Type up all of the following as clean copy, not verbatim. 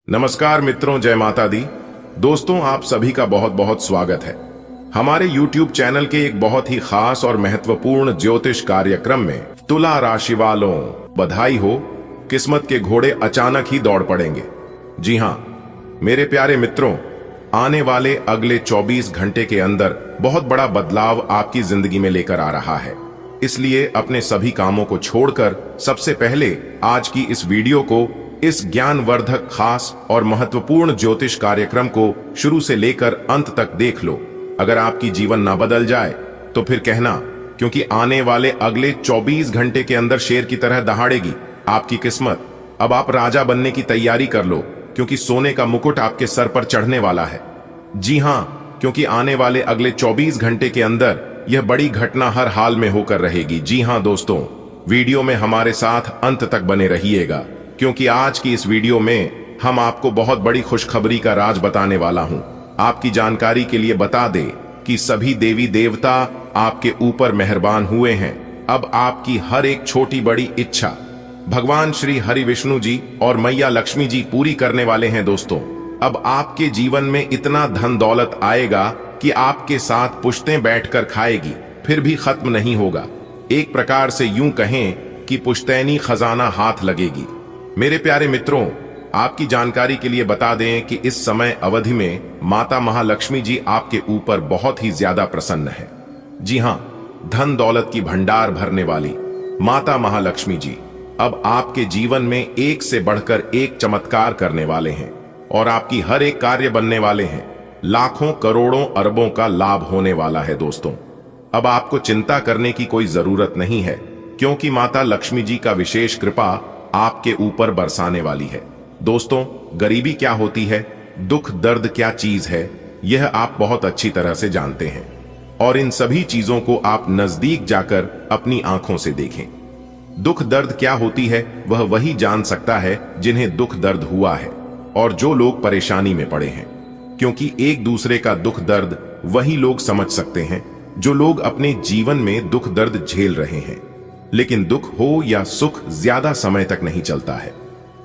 नमस्कार मित्रों, जय माता दी। दोस्तों, आप सभी का बहुत बहुत स्वागत है हमारे YouTube चैनल के एक बहुत ही खास और महत्वपूर्ण ज्योतिष कार्यक्रम में। तुला राशि वालों, बधाई हो, किस्मत के घोड़े अचानक ही दौड़ पड़ेंगे। जी हां मेरे प्यारे मित्रों, आने वाले अगले 24 घंटे के अंदर बहुत बड़ा बदलाव आपकी जिंदगी में लेकर आ रहा है। इसलिए अपने सभी कामों को छोड़कर सबसे पहले आज की इस वीडियो को, इस ज्ञानवर्धक खास और महत्वपूर्ण ज्योतिष कार्यक्रम को शुरू से लेकर अंत तक देख लो। अगर आपकी जीवन ना बदल जाए तो फिर कहना, क्योंकि आने वाले अगले 24 घंटे के अंदर शेर की तरह दहाड़ेगी आपकी किस्मत। अब आप राजा बनने की तैयारी कर लो, क्योंकि सोने का मुकुट आपके सर पर चढ़ने वाला है। जी हां, क्योंकि आने वाले अगले 24 घंटे के अंदर यह बड़ी घटना हर हाल में होकर रहेगी। जी हां दोस्तों, वीडियो में हमारे साथ अंत तक बने रहिएगा, क्योंकि आज की इस वीडियो में हम आपको बहुत बड़ी खुशखबरी का राज बताने वाला हूं। आपकी जानकारी के लिए बता दें कि सभी देवी देवता आपके ऊपर मेहरबान हुए हैं। अब आपकी हर एक छोटी बड़ी इच्छा भगवान श्री हरि विष्णु जी और मैया लक्ष्मी जी पूरी करने वाले हैं। दोस्तों, अब आपके जीवन में इतना धन दौलत आएगा कि आपके साथ पुश्तें बैठकर खाएगी, फिर भी खत्म नहीं होगा। एक प्रकार से यूं कहें कि पुश्तैनी खजाना हाथ लगेगी। मेरे प्यारे मित्रों, आपकी जानकारी के लिए बता दें कि इस समय अवधि में माता महालक्ष्मी जी आपके ऊपर बहुत ही ज्यादा प्रसन्न है। जी हां, धन दौलत की भंडार भरने वाली माता महालक्ष्मी जी अब आपके जीवन में एक से बढ़कर एक चमत्कार करने वाले हैं और आपकी हर एक कार्य बनने वाले हैं। लाखों करोड़ों अरबों का लाभ होने वाला है। दोस्तों, अब आपको चिंता करने की कोई जरूरत नहीं है, क्योंकि माता लक्ष्मी जी का विशेष कृपा आपके ऊपर बरसाने वाली है। दोस्तों, गरीबी क्या होती है, दुख दर्द क्या चीज है, यह आप बहुत अच्छी तरह से जानते हैं, और इन सभी चीजों को आप नजदीक जाकर अपनी आंखों से देखें। दुख दर्द क्या होती है वह वही जान सकता है जिन्हें दुख दर्द हुआ है और जो लोग परेशानी में पड़े हैं, क्योंकि एक दूसरे का दुख दर्द वही लोग समझ सकते हैं जो लोग अपने जीवन में दुख दर्द झेल रहे हैं। लेकिन दुख हो या सुख ज्यादा समय तक नहीं चलता है,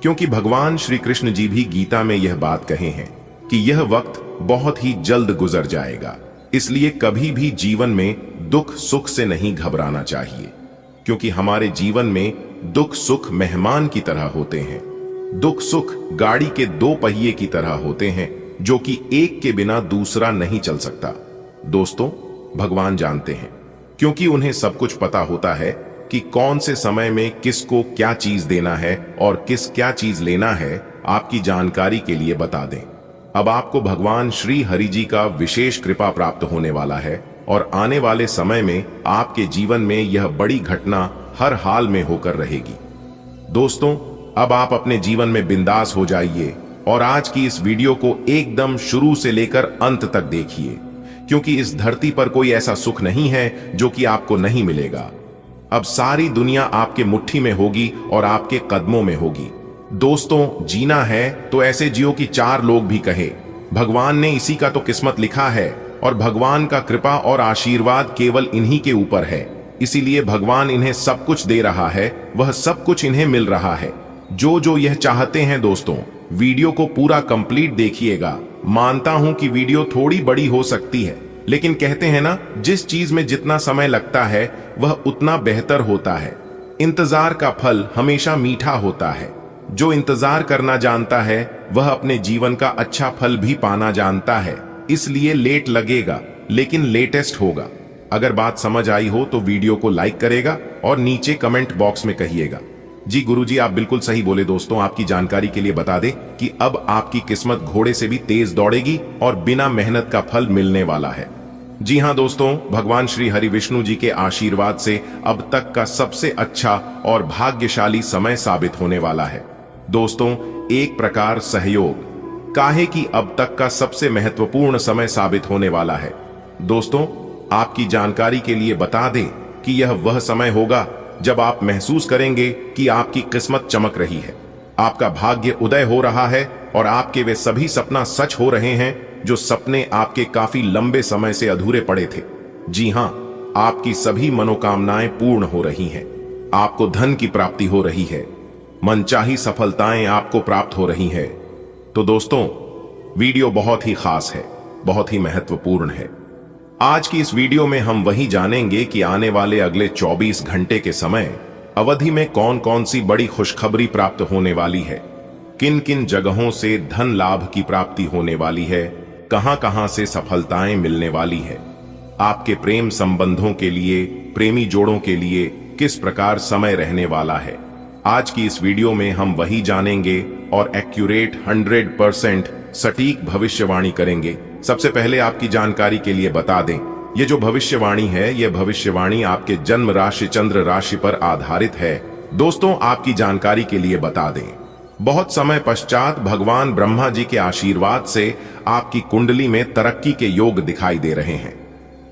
क्योंकि भगवान श्री कृष्ण जी भी गीता में यह बात कहे हैं कि यह वक्त बहुत ही जल्द गुजर जाएगा। इसलिए कभी भी जीवन में दुख सुख से नहीं घबराना चाहिए, क्योंकि हमारे जीवन में दुख सुख मेहमान की तरह होते हैं। दुख सुख गाड़ी के दो पहिए की तरह होते हैं, जो कि एक के बिना दूसरा नहीं चल सकता। दोस्तों, भगवान जानते हैं, क्योंकि उन्हें सब कुछ पता होता है कि कौन से समय में किसको क्या चीज देना है और किस क्या चीज लेना है। आपकी जानकारी के लिए बता दें, अब आपको भगवान श्री हरि जी का विशेष कृपा प्राप्त होने वाला है और आने वाले समय में आपके जीवन में यह बड़ी घटना हर हाल में होकर रहेगी। दोस्तों, अब आप अपने जीवन में बिंदास हो जाइए और आज की इस वीडियो को एकदम शुरू से लेकर अंत तक देखिए, क्योंकि इस धरती पर कोई ऐसा सुख नहीं है जो कि आपको नहीं मिलेगा। अब सारी दुनिया आपके मुट्ठी में होगी और आपके कदमों में होगी। दोस्तों, जीना है तो ऐसे जियो कि चार लोग भी कहे भगवान ने इसी का तो किस्मत लिखा है, और भगवान का कृपा और आशीर्वाद केवल इन्हीं के ऊपर है। इसीलिए भगवान इन्हें सब कुछ दे रहा है, वह सब कुछ इन्हें मिल रहा है जो जो यह चाहते हैं। दोस्तों, वीडियो को पूरा कंप्लीट देखिएगा। मानता हूं कि वीडियो थोड़ी बड़ी हो सकती है, लेकिन कहते हैं ना, जिस चीज में जितना समय लगता है वह उतना बेहतर होता है। इंतजार का फल हमेशा मीठा होता है। जो इंतजार करना जानता है वह अपने जीवन का अच्छा फल भी पाना जानता है। इसलिए लेट लगेगा, लेकिन लेटेस्ट होगा। अगर बात समझ आई हो तो वीडियो को लाइक करेगा और नीचे कमेंट बॉक्स में कहिएगा, जी गुरुजी आप बिल्कुल सही बोले। दोस्तों, आपकी जानकारी के लिए बता दें कि अब आपकी किस्मत घोड़े से भी तेज दौड़ेगी और बिना मेहनत का फल मिलने वाला है। जी हां दोस्तों, भगवान श्री हरि विष्णु जी के आशीर्वाद से अब तक का सबसे अच्छा और भाग्यशाली समय साबित होने वाला है। दोस्तों, एक प्रकार सहयोग काहे कि अब तक का सबसे महत्वपूर्ण समय साबित होने वाला है। दोस्तों, आपकी जानकारी के लिए बता दें कि यह वह समय होगा जब आप महसूस करेंगे कि आपकी किस्मत चमक रही है, आपका भाग्य उदय हो रहा है और आपके वे सभी सपना सच हो रहे हैं जो सपने आपके काफी लंबे समय से अधूरे पड़े थे। जी हां, आपकी सभी मनोकामनाएं पूर्ण हो रही हैं। आपको धन की प्राप्ति हो रही है, मनचाही सफलताएं आपको प्राप्त हो रही है। तो दोस्तों, वीडियो बहुत ही खास है, बहुत ही महत्वपूर्ण है। आज की इस वीडियो में हम वही जानेंगे कि आने वाले अगले 24 घंटे के समय अवधि में कौन कौन सी बड़ी खुशखबरी प्राप्त होने वाली है, किन किन जगहों से धन लाभ की प्राप्ति होने वाली है, कहां कहां से सफलताएं मिलने वाली है। आपके प्रेम संबंधों के लिए, प्रेमी जोड़ों के लिए किस प्रकार समय रहने वाला है। आज की इस वीडियो में हम वही जानेंगे और एक्यूरेट 100% सटीक भविष्यवाणी करेंगे। सबसे पहले आपकी जानकारी के लिए बता दें, ये जो भविष्यवाणी है, यह भविष्यवाणी आपके जन्म राशि चंद्र राशि पर आधारित है। दोस्तों, आपकी जानकारी के लिए बता दें, बहुत समय पश्चात भगवान ब्रह्मा जी के आशीर्वाद से आपकी कुंडली में तरक्की के योग दिखाई दे रहे हैं।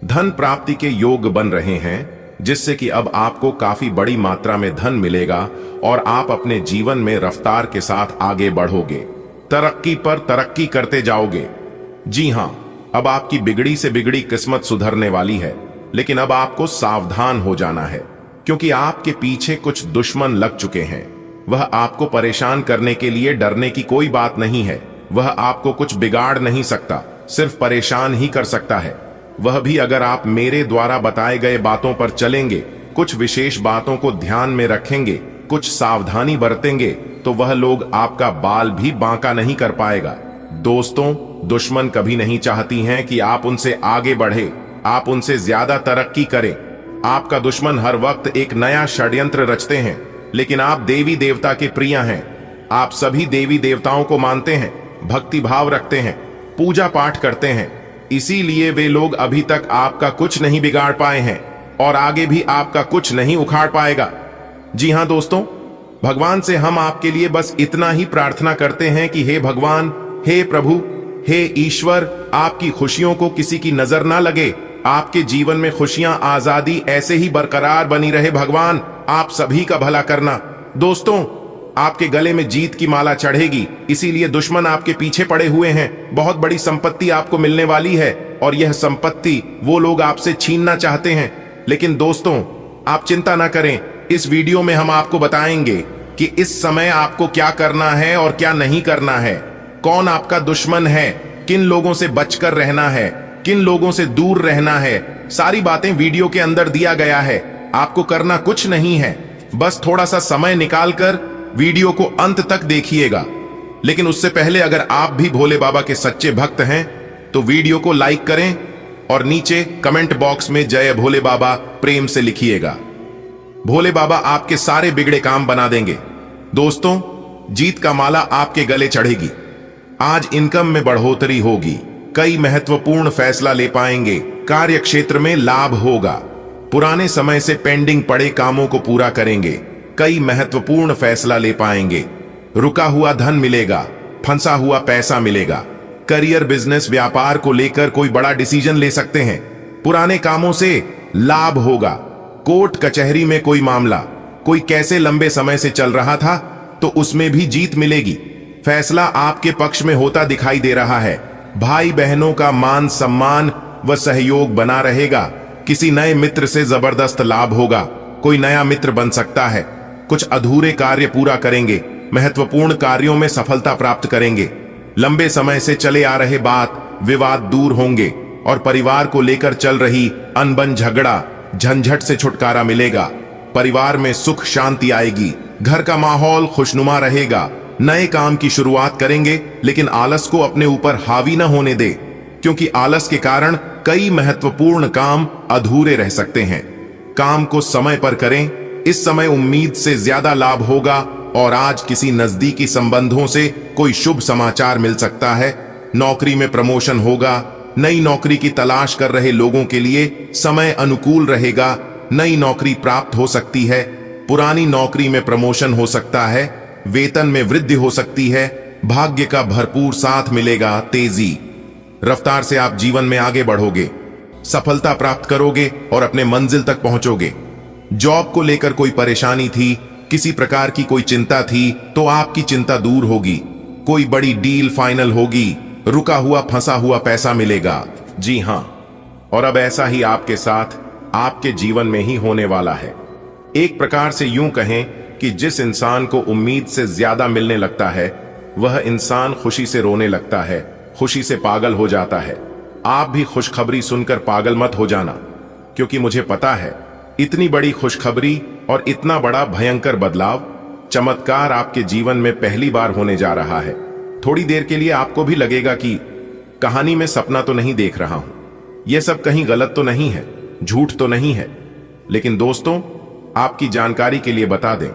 धन प्राप्ति के योग बन रहे हैं, जिससे कि अब आपको काफी बड़ी मात्रा में धन मिलेगा और आप अपने जीवन में रफ्तार के साथ आगे बढ़ोगे, तरक्की पर तरक्की करते जाओगे। जी हां, अब आपकी बिगड़ी से बिगड़ी किस्मत सुधरने वाली है, लेकिन अब आपको सावधान हो जाना है, क्योंकि आपके पीछे कुछ दुश्मन लग चुके हैं। वह आपको परेशान करने के लिए डरने की कोई बात नहीं है। वह आपको कुछ बिगाड़ नहीं सकता, सिर्फ परेशान ही कर सकता है। वह भी अगर आप मेरे द्वारा बताए गए बातों पर चलेंगे, कुछ विशेष बातों को ध्यान में रखेंगे, कुछ सावधानी बरतेंगे, तो वह लोग आपका बाल भी बांका नहीं कर पाएगा। दोस्तों, दुश्मन कभी नहीं चाहती हैं कि आप उनसे आगे बढ़े, आप उनसे ज्यादा तरक्की करें। आपका दुश्मन हर वक्त एक नया षड्यंत्र रचते हैं, लेकिन आप देवी देवता के प्रिय हैं। आप सभी देवी देवताओं को मानते हैं, भक्ति भाव रखते हैं, पूजा पाठ करते हैं। इसीलिए वे लोग अभी तक आपका कुछ नहीं बिगाड़ पाए हैं और आगे भी आपका कुछ नहीं उखाड़ पाएगा। जी हां दोस्तों, भगवान से हम आपके लिए बस इतना ही प्रार्थना करते हैं कि हे भगवान, हे प्रभु, हे ईश्वर, आपकी खुशियों को किसी की नजर ना लगे। आपके जीवन में खुशियां, आजादी ऐसे ही बरकरार बनी रहे। भगवान, आप सभी का भला करना। दोस्तों, आपके गले में जीत की माला चढ़ेगी, इसीलिए दुश्मन आपके पीछे पड़े हुए हैं। बहुत बड़ी संपत्ति आपको मिलने वाली है और यह संपत्ति वो लोग आपसे छीनना चाहते हैं। लेकिन दोस्तों, आप चिंता ना करें, इस वीडियो में हम आपको बताएंगे कि इस समय आपको क्या करना है और क्या नहीं करना है, कौन आपका दुश्मन है, किन लोगों से बचकर रहना है, किन लोगों से दूर रहना है। सारी बातें वीडियो के अंदर दिया गया है। आपको करना कुछ नहीं है, बस थोड़ा सा समय निकालकर वीडियो को अंत तक देखिएगा। लेकिन उससे पहले अगर आप भी भोले बाबा के सच्चे भक्त हैं तो वीडियो को लाइक करें और नीचे कमेंट बॉक्स में जय भोले बाबा प्रेम से लिखिएगा। भोले बाबा आपके सारे बिगड़े काम बना देंगे। दोस्तों, जीत का माला आपके गले चढ़ेगी। आज इनकम में बढ़ोतरी होगी, कई महत्वपूर्ण फैसला ले पाएंगे, कार्य क्षेत्र में लाभ होगा, पुराने समय से पेंडिंग पड़े कामों को पूरा करेंगे, कई महत्वपूर्ण फैसला ले पाएंगे, रुका हुआ धन मिलेगा, फंसा हुआ पैसा मिलेगा, करियर, बिजनेस, व्यापार को लेकर कोई बड़ा डिसीजन ले सकते हैं, पुराने कामों से लाभ होगा, कोर्ट कचहरी में कोई मामला, कोई कैसे लंबे समय से चल रहा था तो उसमें भी जीत मिलेगी, फैसला आपके पक्ष में होता दिखाई दे रहा है। भाई बहनों का मान सम्मान व सहयोग बना रहेगा, किसी नए मित्र से जबरदस्त लाभ होगा, कोई नया मित्र बन सकता है, कुछ अधूरे कार्य पूरा करेंगे, महत्वपूर्ण कार्यों में सफलता प्राप्त करेंगे, लंबे समय से चले आ रहे बात विवाद दूर होंगे और परिवार को लेकर चल रही अनबन झगड़ा झंझट से छुटकारा मिलेगा, परिवार में सुख शांति आएगी, घर का माहौल खुशनुमा रहेगा, नए काम की शुरुआत करेंगे, लेकिन आलस को अपने ऊपर हावी न होने दे, क्योंकि आलस के कारण कई महत्वपूर्ण काम अधूरे रह सकते हैं। काम को समय पर करें, इस समय उम्मीद से ज्यादा लाभ होगा और आज किसी नजदीकी संबंधों से कोई शुभ समाचार मिल सकता है। नौकरी में प्रमोशन होगा, नई नौकरी की तलाश कर रहे लोगों के लिए समय अनुकूल रहेगा, नई नौकरी प्राप्त हो सकती है, पुरानी नौकरी में प्रमोशन हो सकता है, वेतन में वृद्धि हो सकती है, भाग्य का भरपूर साथ मिलेगा, तेजी रफ्तार से आप जीवन में आगे बढ़ोगे, सफलता प्राप्त करोगे और अपने मंजिल तक पहुंचोगे। जॉब को लेकर कोई परेशानी थी, किसी प्रकार की कोई चिंता थी तो आपकी चिंता दूर होगी, कोई बड़ी डील फाइनल होगी, रुका हुआ फंसा हुआ पैसा मिलेगा। जी हां, और अब ऐसा ही आपके साथ आपके जीवन में ही होने वाला है। एक प्रकार से यूं कहें कि जिस इंसान को उम्मीद से ज्यादा मिलने लगता है वह इंसान खुशी से रोने लगता है, खुशी से पागल हो जाता है। आप भी खुशखबरी सुनकर पागल मत हो जाना, क्योंकि मुझे पता है इतनी बड़ी खुशखबरी और इतना बड़ा भयंकर बदलाव, चमत्कार आपके जीवन में पहली बार होने जा रहा है। थोड़ी देर के लिए आपको भी लगेगा कि कहानी में सपना तो नहीं देख रहा हूं, यह सब कहीं गलत तो नहीं है, झूठ तो नहीं है। लेकिन दोस्तों, आपकी जानकारी के लिए बता दें,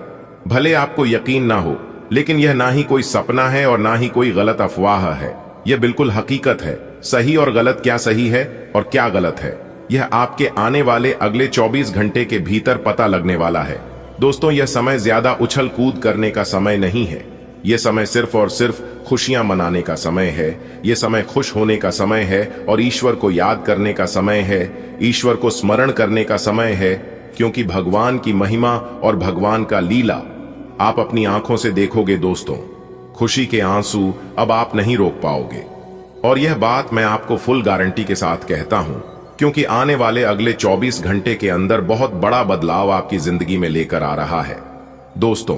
भले आपको यकीन ना हो, लेकिन यह ना ही कोई सपना है और ना ही कोई गलत अफवाह है। यह बिल्कुल हकीकत है। सही और गलत क्या सही है और क्या गलत है, यह आपके आने वाले अगले 24 घंटे के भीतर पता लगने वाला है। दोस्तों, यह समय ज्यादा उछल कूद करने का समय नहीं है। यह समय सिर्फ और सिर्फ खुशियां मनाने का समय है। यह समय खुश होने का समय है और ईश्वर को याद करने का समय है, ईश्वर को स्मरण करने का समय है, क्योंकि भगवान की महिमा और भगवान का लीला आप अपनी आंखों से देखोगे। दोस्तों, खुशी के आंसू अब आप नहीं रोक पाओगे, और यह बात मैं आपको फुल गारंटी के साथ कहता हूं, क्योंकि आने वाले अगले 24 घंटे के अंदर बहुत बड़ा बदलाव आपकी जिंदगी में लेकर आ रहा है। दोस्तों,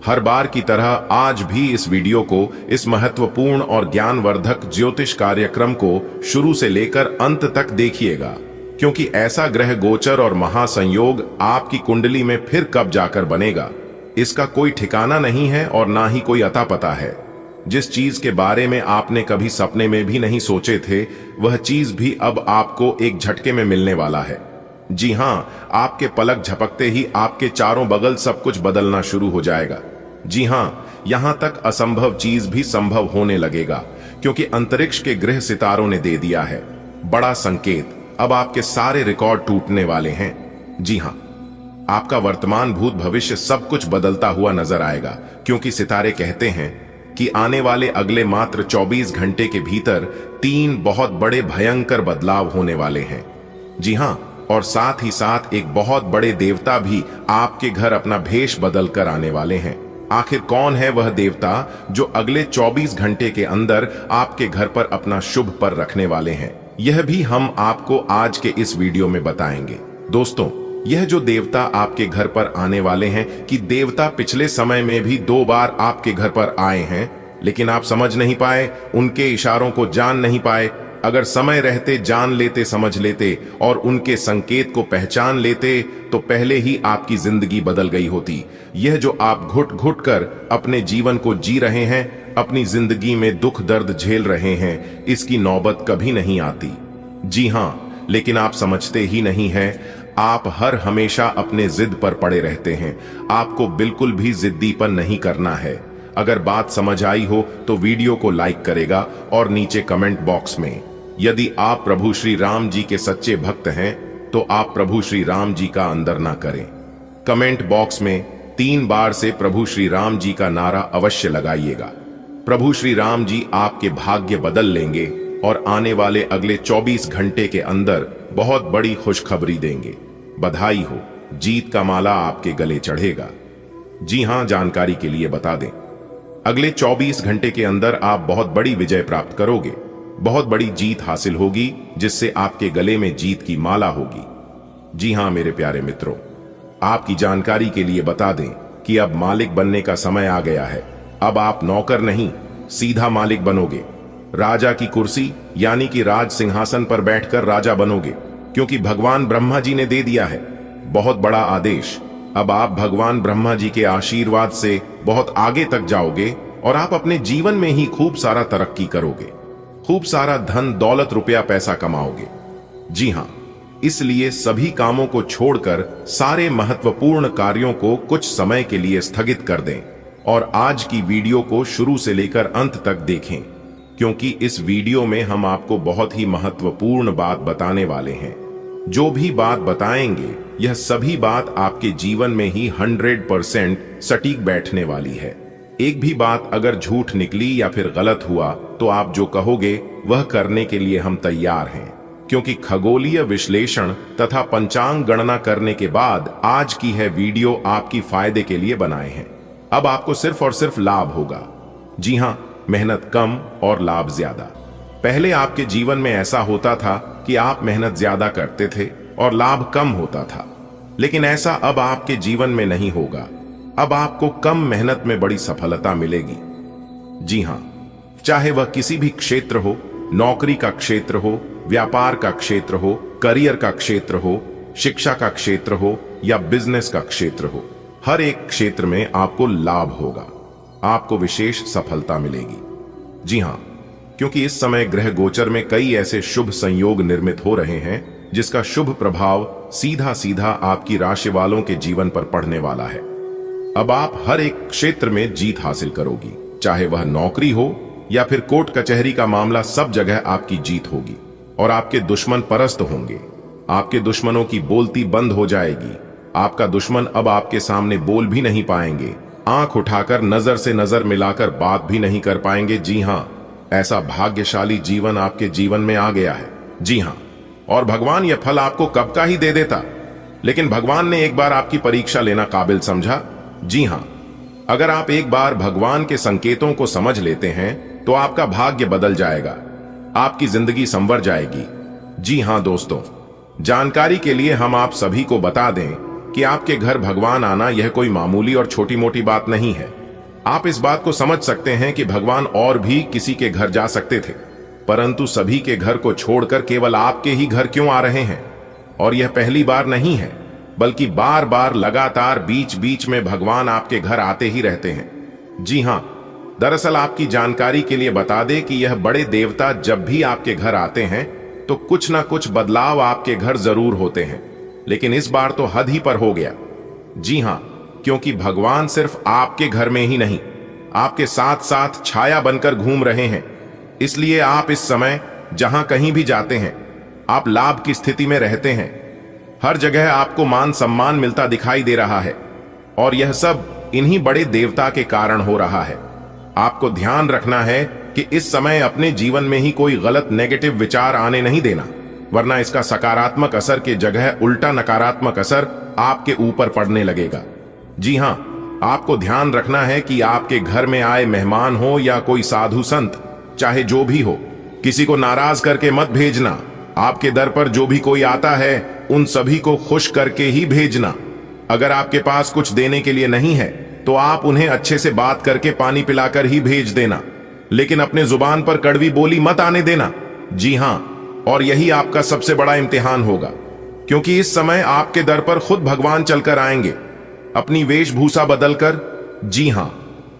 हर बार की तरह आज भी इस वीडियो को, इस महत्वपूर्ण और ज्ञानवर्धक ज्योतिष कार्यक्रम को शुरू से लेकर अंत तक देखिएगा, क्योंकि ऐसा ग्रह गोचर और महासंयोग आपकी कुंडली में फिर कब जाकर बनेगा, इसका कोई ठिकाना नहीं है और ना ही कोई अता पता है। जिस चीज के बारे में आपने कभी सपने में भी नहीं सोचे थे, वह चीज भी अब आपको एक झटके में मिलने वाला है। जी हां, आपके पलक झपकते ही आपके चारों बगल सब कुछ बदलना शुरू हो जाएगा। जी हां, यहां तक असंभव चीज भी संभव होने लगेगा, क्योंकि अंतरिक्ष के ग्रह सितारों ने दे दिया है बड़ा संकेत। अब आपके सारे रिकॉर्ड टूटने वाले हैं। जी हां, आपका वर्तमान, भूत, भविष्य सब कुछ बदलता हुआ नजर आएगा, क्योंकि सितारे कहते हैं कि आने वाले अगले मात्र 24 घंटे के भीतर 3 बहुत बड़े भयंकर बदलाव होने वाले हैं। जी हां, और साथ ही साथ एक बहुत बड़े देवता भी आपके घर अपना भेष बदल कर आने वाले हैं। आखिर कौन है वह देवता जो अगले 24 घंटे के अंदर आपके घर पर अपना शुभ पर रखने वाले हैं, यह भी हम आपको आज के इस वीडियो में बताएंगे। दोस्तों, यह जो देवता आपके घर पर आने वाले हैं, कि देवता पिछले समय में भी 2 बार आपके घर पर आए हैं, लेकिन आप समझ नहीं पाए, उनके इशारों को जान नहीं पाए। अगर समय रहते जान लेते, समझ लेते और उनके संकेत को पहचान लेते, तो पहले ही आपकी जिंदगी बदल गई होती। यह जो आप घुट घुट कर अपने जीवन को जी रहे हैं, अपनी जिंदगी में दुख दर्द झेल रहे हैं, इसकी नौबत कभी नहीं आती। जी हां, लेकिन आप समझते ही नहीं हैं। आप हर हमेशा अपने जिद पर पड़े रहते हैं। आपको बिल्कुल भी जिद्दीपन नहीं करना है। अगर बात समझ आई हो तो वीडियो को लाइक करेगा और नीचे कमेंट बॉक्स में, यदि आप प्रभु श्री राम जी के सच्चे भक्त हैं, तो आप प्रभु श्री राम जी का अंदर ना करें। कमेंट बॉक्स में 3 बार से प्रभु श्री राम जी का नारा अवश्य लगाइएगा। प्रभु श्री राम जी आपके भाग्य बदल लेंगे और आने वाले अगले 24 घंटे के अंदर बहुत बड़ी खुशखबरी देंगे। बधाई हो, जीत का माला आपके गले चढ़ेगा। जी हां, जानकारी के लिए बता दें, अगले 24 घंटे के अंदर आप बहुत बड़ी विजय प्राप्त करोगे। बहुत बड़ी जीत हासिल होगी, जिससे आपके गले में जीत की माला होगी। जी हां मेरे प्यारे मित्रों, आपकी जानकारी के लिए बता दें कि अब मालिक बनने का समय आ गया है। अब आप नौकर नहीं, सीधा मालिक बनोगे। राजा की कुर्सी यानी कि राज सिंहासन पर बैठकर राजा बनोगे, क्योंकि भगवान ब्रह्मा जी ने दे दिया है बहुत बड़ा आदेश। अब आप भगवान ब्रह्मा जी के आशीर्वाद से बहुत आगे तक जाओगे और आप अपने जीवन में ही खूब सारा तरक्की करोगे, खूब सारा धन दौलत रुपया पैसा कमाओगे। जी हां, इसलिए सभी कामों को छोड़कर सारे महत्वपूर्ण कार्यों को कुछ समय के लिए स्थगित कर दें और आज की वीडियो को शुरू से लेकर अंत तक देखें, क्योंकि इस वीडियो में हम आपको बहुत ही महत्वपूर्ण बात बताने वाले हैं। जो भी बात बताएंगे, यह सभी बात आपके जीवन में ही 100% सटीक बैठने वाली है। एक भी बात अगर झूठ निकली या फिर गलत हुआ, तो आप जो कहोगे वह करने के लिए हम तैयार हैं, क्योंकि खगोलीय विश्लेषण तथा पंचांग गणना करने के बाद आज की है वीडियो आपकी फायदे के लिए बनाए हैं। अब आपको सिर्फ और सिर्फ लाभ होगा। जी हां, मेहनत कम और लाभ ज्यादा। पहले आपके जीवन में ऐसा होता था कि आप मेहनत ज्यादा करते थे और लाभ कम होता था, लेकिन ऐसा अब आपके जीवन में नहीं होगा। अब आपको कम मेहनत में बड़ी सफलता मिलेगी। जी हां, चाहे वह किसी भी क्षेत्र हो, नौकरी का क्षेत्र हो, व्यापार का क्षेत्र हो, करियर का क्षेत्र हो, शिक्षा का क्षेत्र हो या बिजनेस का क्षेत्र हो, हर एक क्षेत्र में आपको लाभ होगा, आपको विशेष सफलता मिलेगी। जी हां, क्योंकि इस समय ग्रह गोचर में कई ऐसे शुभ संयोग निर्मित हो रहे हैं जिसका शुभ प्रभाव सीधा सीधा आपकी राशि वालों के जीवन पर पड़ने वाला है। अब आप हर एक क्षेत्र में जीत हासिल करोगी, चाहे वह नौकरी हो या फिर कोर्ट कचहरी का मामला, सब जगह आपकी जीत होगी और आपके दुश्मन परास्त होंगे। आपके दुश्मनों की बोलती बंद हो जाएगी। आपका दुश्मन अब आपके सामने बोल भी नहीं पाएंगे, आंख उठाकर नजर से नजर मिलाकर बात भी नहीं कर पाएंगे। जी हां, ऐसा भाग्यशाली जीवन आपके जीवन में आ गया है। जी हां, और भगवान यह फल आपको कब का ही दे देता, लेकिन भगवान ने एक बार आपकी परीक्षा लेना काबिल समझा। जी हां, अगर आप एक बार भगवान के संकेतों को समझ लेते हैं तो आपका भाग्य बदल जाएगा, आपकी जिंदगी संवर जाएगी। जी हां दोस्तों, जानकारी के लिए हम आप सभी को बता दें कि आपके घर भगवान आना यह कोई मामूली और छोटी मोटी बात नहीं है। आप इस बात को समझ सकते हैं कि भगवान और भी किसी के घर जा सकते थे, परंतु सभी के घर को छोड़कर केवल आपके ही घर क्यों आ रहे हैं। और यह पहली बार नहीं है, बल्कि बार बार लगातार बीच बीच में भगवान आपके घर आते ही रहते हैं। जी हां, दरअसल आपकी जानकारी के लिए बता दें कि यह बड़े देवता जब भी आपके घर आते हैं तो कुछ ना कुछ बदलाव आपके घर जरूर होते हैं, लेकिन इस बार तो हद ही पर हो गया। जी हां, क्योंकि भगवान सिर्फ आपके घर में ही नहीं, आपके साथ साथ छाया बनकर घूम रहे हैं। इसलिए आप इस समय जहां कहीं भी जाते हैं, आप लाभ की स्थिति में रहते हैं। हर जगह आपको मान सम्मान मिलता दिखाई दे रहा है और यह सब इन्हीं बड़े देवता के कारण हो रहा है। आपको ध्यान रखना है कि इस समय अपने जीवन में ही कोई गलत नेगेटिव विचार आने नहीं देना, वरना इसका सकारात्मक असर के जगह उल्टा नकारात्मक असर आपके ऊपर पड़ने लगेगा। जी हां, आपको ध्यान रखना है कि आपके घर में आए मेहमान हो या कोई साधु संत, चाहे जो भी हो, किसी को नाराज करके मत भेजना। आपके दर पर जो भी कोई आता है उन सभी को खुश करके ही भेजना। अगर आपके पास कुछ देने के लिए नहीं है तो आप उन्हें अच्छे से बात करके पानी पिलाकर ही भेज देना, लेकिन अपने जुबान पर कड़वी बोली मत आने देना। जी हां, और यही आपका सबसे बड़ा इम्तिहान होगा, क्योंकि इस समय आपके दर पर खुद भगवान चलकर आएंगे अपनी वेशभूषा बदलकर। जी हां,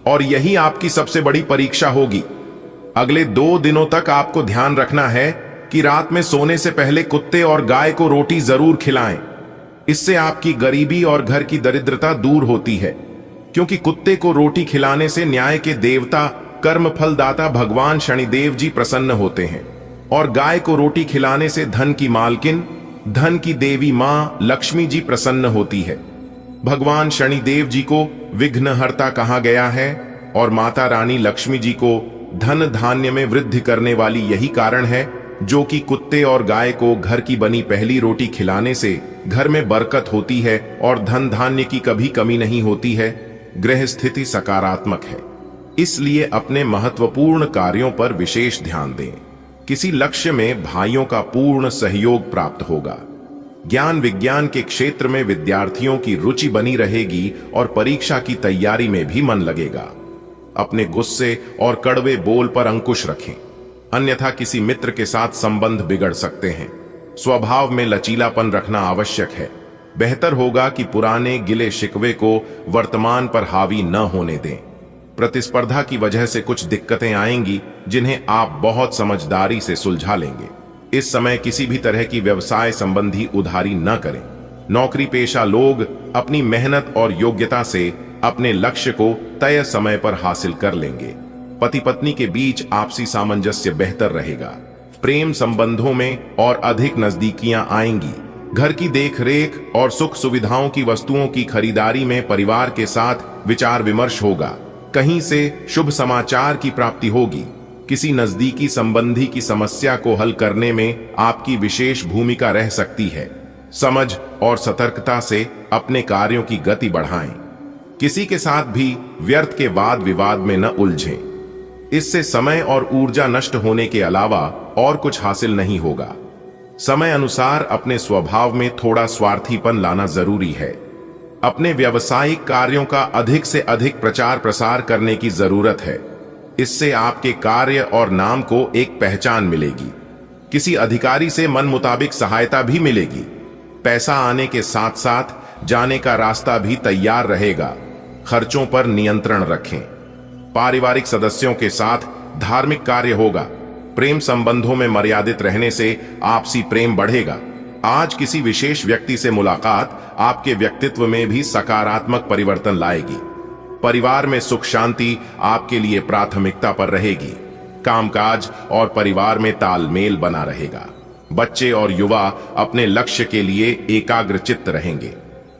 और यही आपकी सबसे बड़ी परीक्षा होगी। अगले 2 दिनों तक आपको ध्यान रखना है कि रात में सोने से पहले कुत्ते और गाय को रोटी जरूर खिलाएं। इससे आपकी गरीबी और घर की दरिद्रता दूर होती है, क्योंकि कुत्ते को रोटी खिलाने से न्याय के देवता कर्म फलदाता भगवान शनिदेव जी प्रसन्न होते हैं, और गाय को रोटी खिलाने से धन की मालकिन, धन की देवी मां लक्ष्मी जी प्रसन्न होती है। भगवान शनिदेव जी को विघ्नहर्ता कहा गया है और माता रानी लक्ष्मी जी को धन धान्य में वृद्धि करने वाली यही कारण है, जो कि कुत्ते और गाय को घर की बनी पहली रोटी खिलाने से घर में बरकत होती है और धन धान्य की कभी कमी नहीं होती है। ग्रह स्थिति सकारात्मक है, इसलिए अपने महत्वपूर्ण कार्यों पर विशेष ध्यान दें। किसी लक्ष्य में भाइयों का पूर्ण सहयोग प्राप्त होगा। ज्ञान विज्ञान के क्षेत्र में विद्यार्थियों की रुचि बनी रहेगी और परीक्षा की तैयारी में भी मन लगेगा। अपने गुस्से और कड़वे बोल पर अंकुश रखें, अन्यथा किसी मित्र के साथ संबंध बिगड़ सकते हैं। स्वभाव में लचीलापन रखना आवश्यक है। बेहतर होगा कि पुराने गिले शिकवे को वर्तमान पर हावी न होने दें। प्रतिस्पर्धा की वजह से कुछ दिक्कतें आएंगी, जिन्हें आप बहुत समझदारी से सुलझा लेंगे। इस समय किसी भी तरह की व्यवसाय संबंधी उधारी न करें। नौकरी पेशा लोग अपनी मेहनत और योग्यता से अपने लक्ष्य को तय समय पर हासिल कर लेंगे। पति पत्नी के बीच आपसी सामंजस्य बेहतर रहेगा। प्रेम संबंधों में और अधिक नजदीकियां आएंगी। घर की देखरेख और सुख सुविधाओं की वस्तुओं की खरीदारी में परिवार के साथ विचार विमर्श होगा। कहीं से शुभ समाचार की प्राप्ति होगी। किसी नजदीकी संबंधी की समस्या को हल करने में आपकी विशेष भूमिका रह सकती है। समझ और सतर्कता से अपने कार्यों की गति बढ़ाएं। किसी के साथ भी व्यर्थ के वाद विवाद में न उलझें। इससे समय और ऊर्जा नष्ट होने के अलावा और कुछ हासिल नहीं होगा। समय अनुसार अपने स्वभाव में थोड़ा स्वार्थीपन लाना जरूरी है। अपने व्यावसायिक कार्यों का अधिक से अधिक प्रचार प्रसार करने की जरूरत है। इससे आपके कार्य और नाम को एक पहचान मिलेगी। किसी अधिकारी से मन मुताबिक सहायता भी मिलेगी। पैसा आने के साथ साथ जाने का रास्ता भी तैयार रहेगा। खर्चों पर नियंत्रण रखें। पारिवारिक सदस्यों के साथ धार्मिक कार्य होगा। प्रेम संबंधों में मर्यादित रहने से आपसी प्रेम बढ़ेगा। आज किसी विशेष व्यक्ति से मुलाकात आपके व्यक्तित्व में भी सकारात्मक परिवर्तन लाएगी। परिवार में सुख शांति आपके लिए प्राथमिकता पर रहेगी। कामकाज और परिवार में तालमेल बना रहेगा। बच्चे और युवा अपने लक्ष्य के लिए एकाग्रचित्त रहेंगे।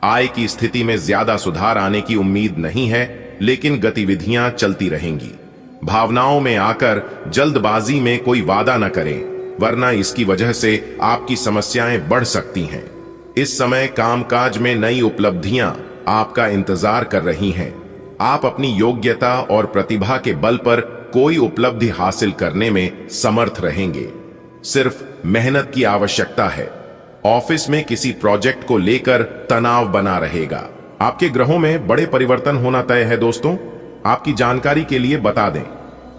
आय की स्थिति में ज्यादा सुधार आने की उम्मीद नहीं है, लेकिन गतिविधियां चलती रहेंगी। भावनाओं में आकर जल्दबाजी में कोई वादा न करें, वरना इसकी वजह से आपकी समस्याएं बढ़ सकती हैं। इस समय कामकाज में नई उपलब्धियां आपका इंतजार कर रही हैं। आप अपनी योग्यता और प्रतिभा के बल पर कोई उपलब्धि हासिल करने में समर्थ रहेंगे। सिर्फ मेहनत की आवश्यकता है। ऑफिस में किसी प्रोजेक्ट को लेकर तनाव बना रहेगा। आपके ग्रहों में बड़े परिवर्तन होना तय है दोस्तों। आपकी जानकारी के लिए बता दें,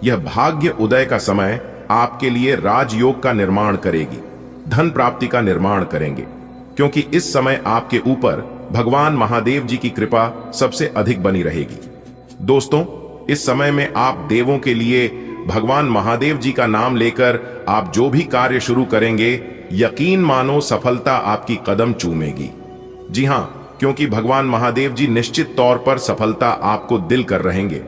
यह भाग्य उदय का समय आपके लिए राजयोग का निर्माण करेगी। धन प्राप्ति का निर्माण करेंगे, क्योंकि इस समय आपके ऊपर भगवान महादेव जी की कृपा सबसे अधिक बनी रहेगी। दोस्तों, इस समय में आप देवों के लिए भगवान महादेव जी का नाम लेकर आप जो भी कार्य शुरू करेंगे, यकीन मानो सफलता आपकी कदम चूमेगी। जी हां, क्योंकि भगवान महादेव जी निश्चित तौर पर सफलता आपको दिल कर रहेंगे।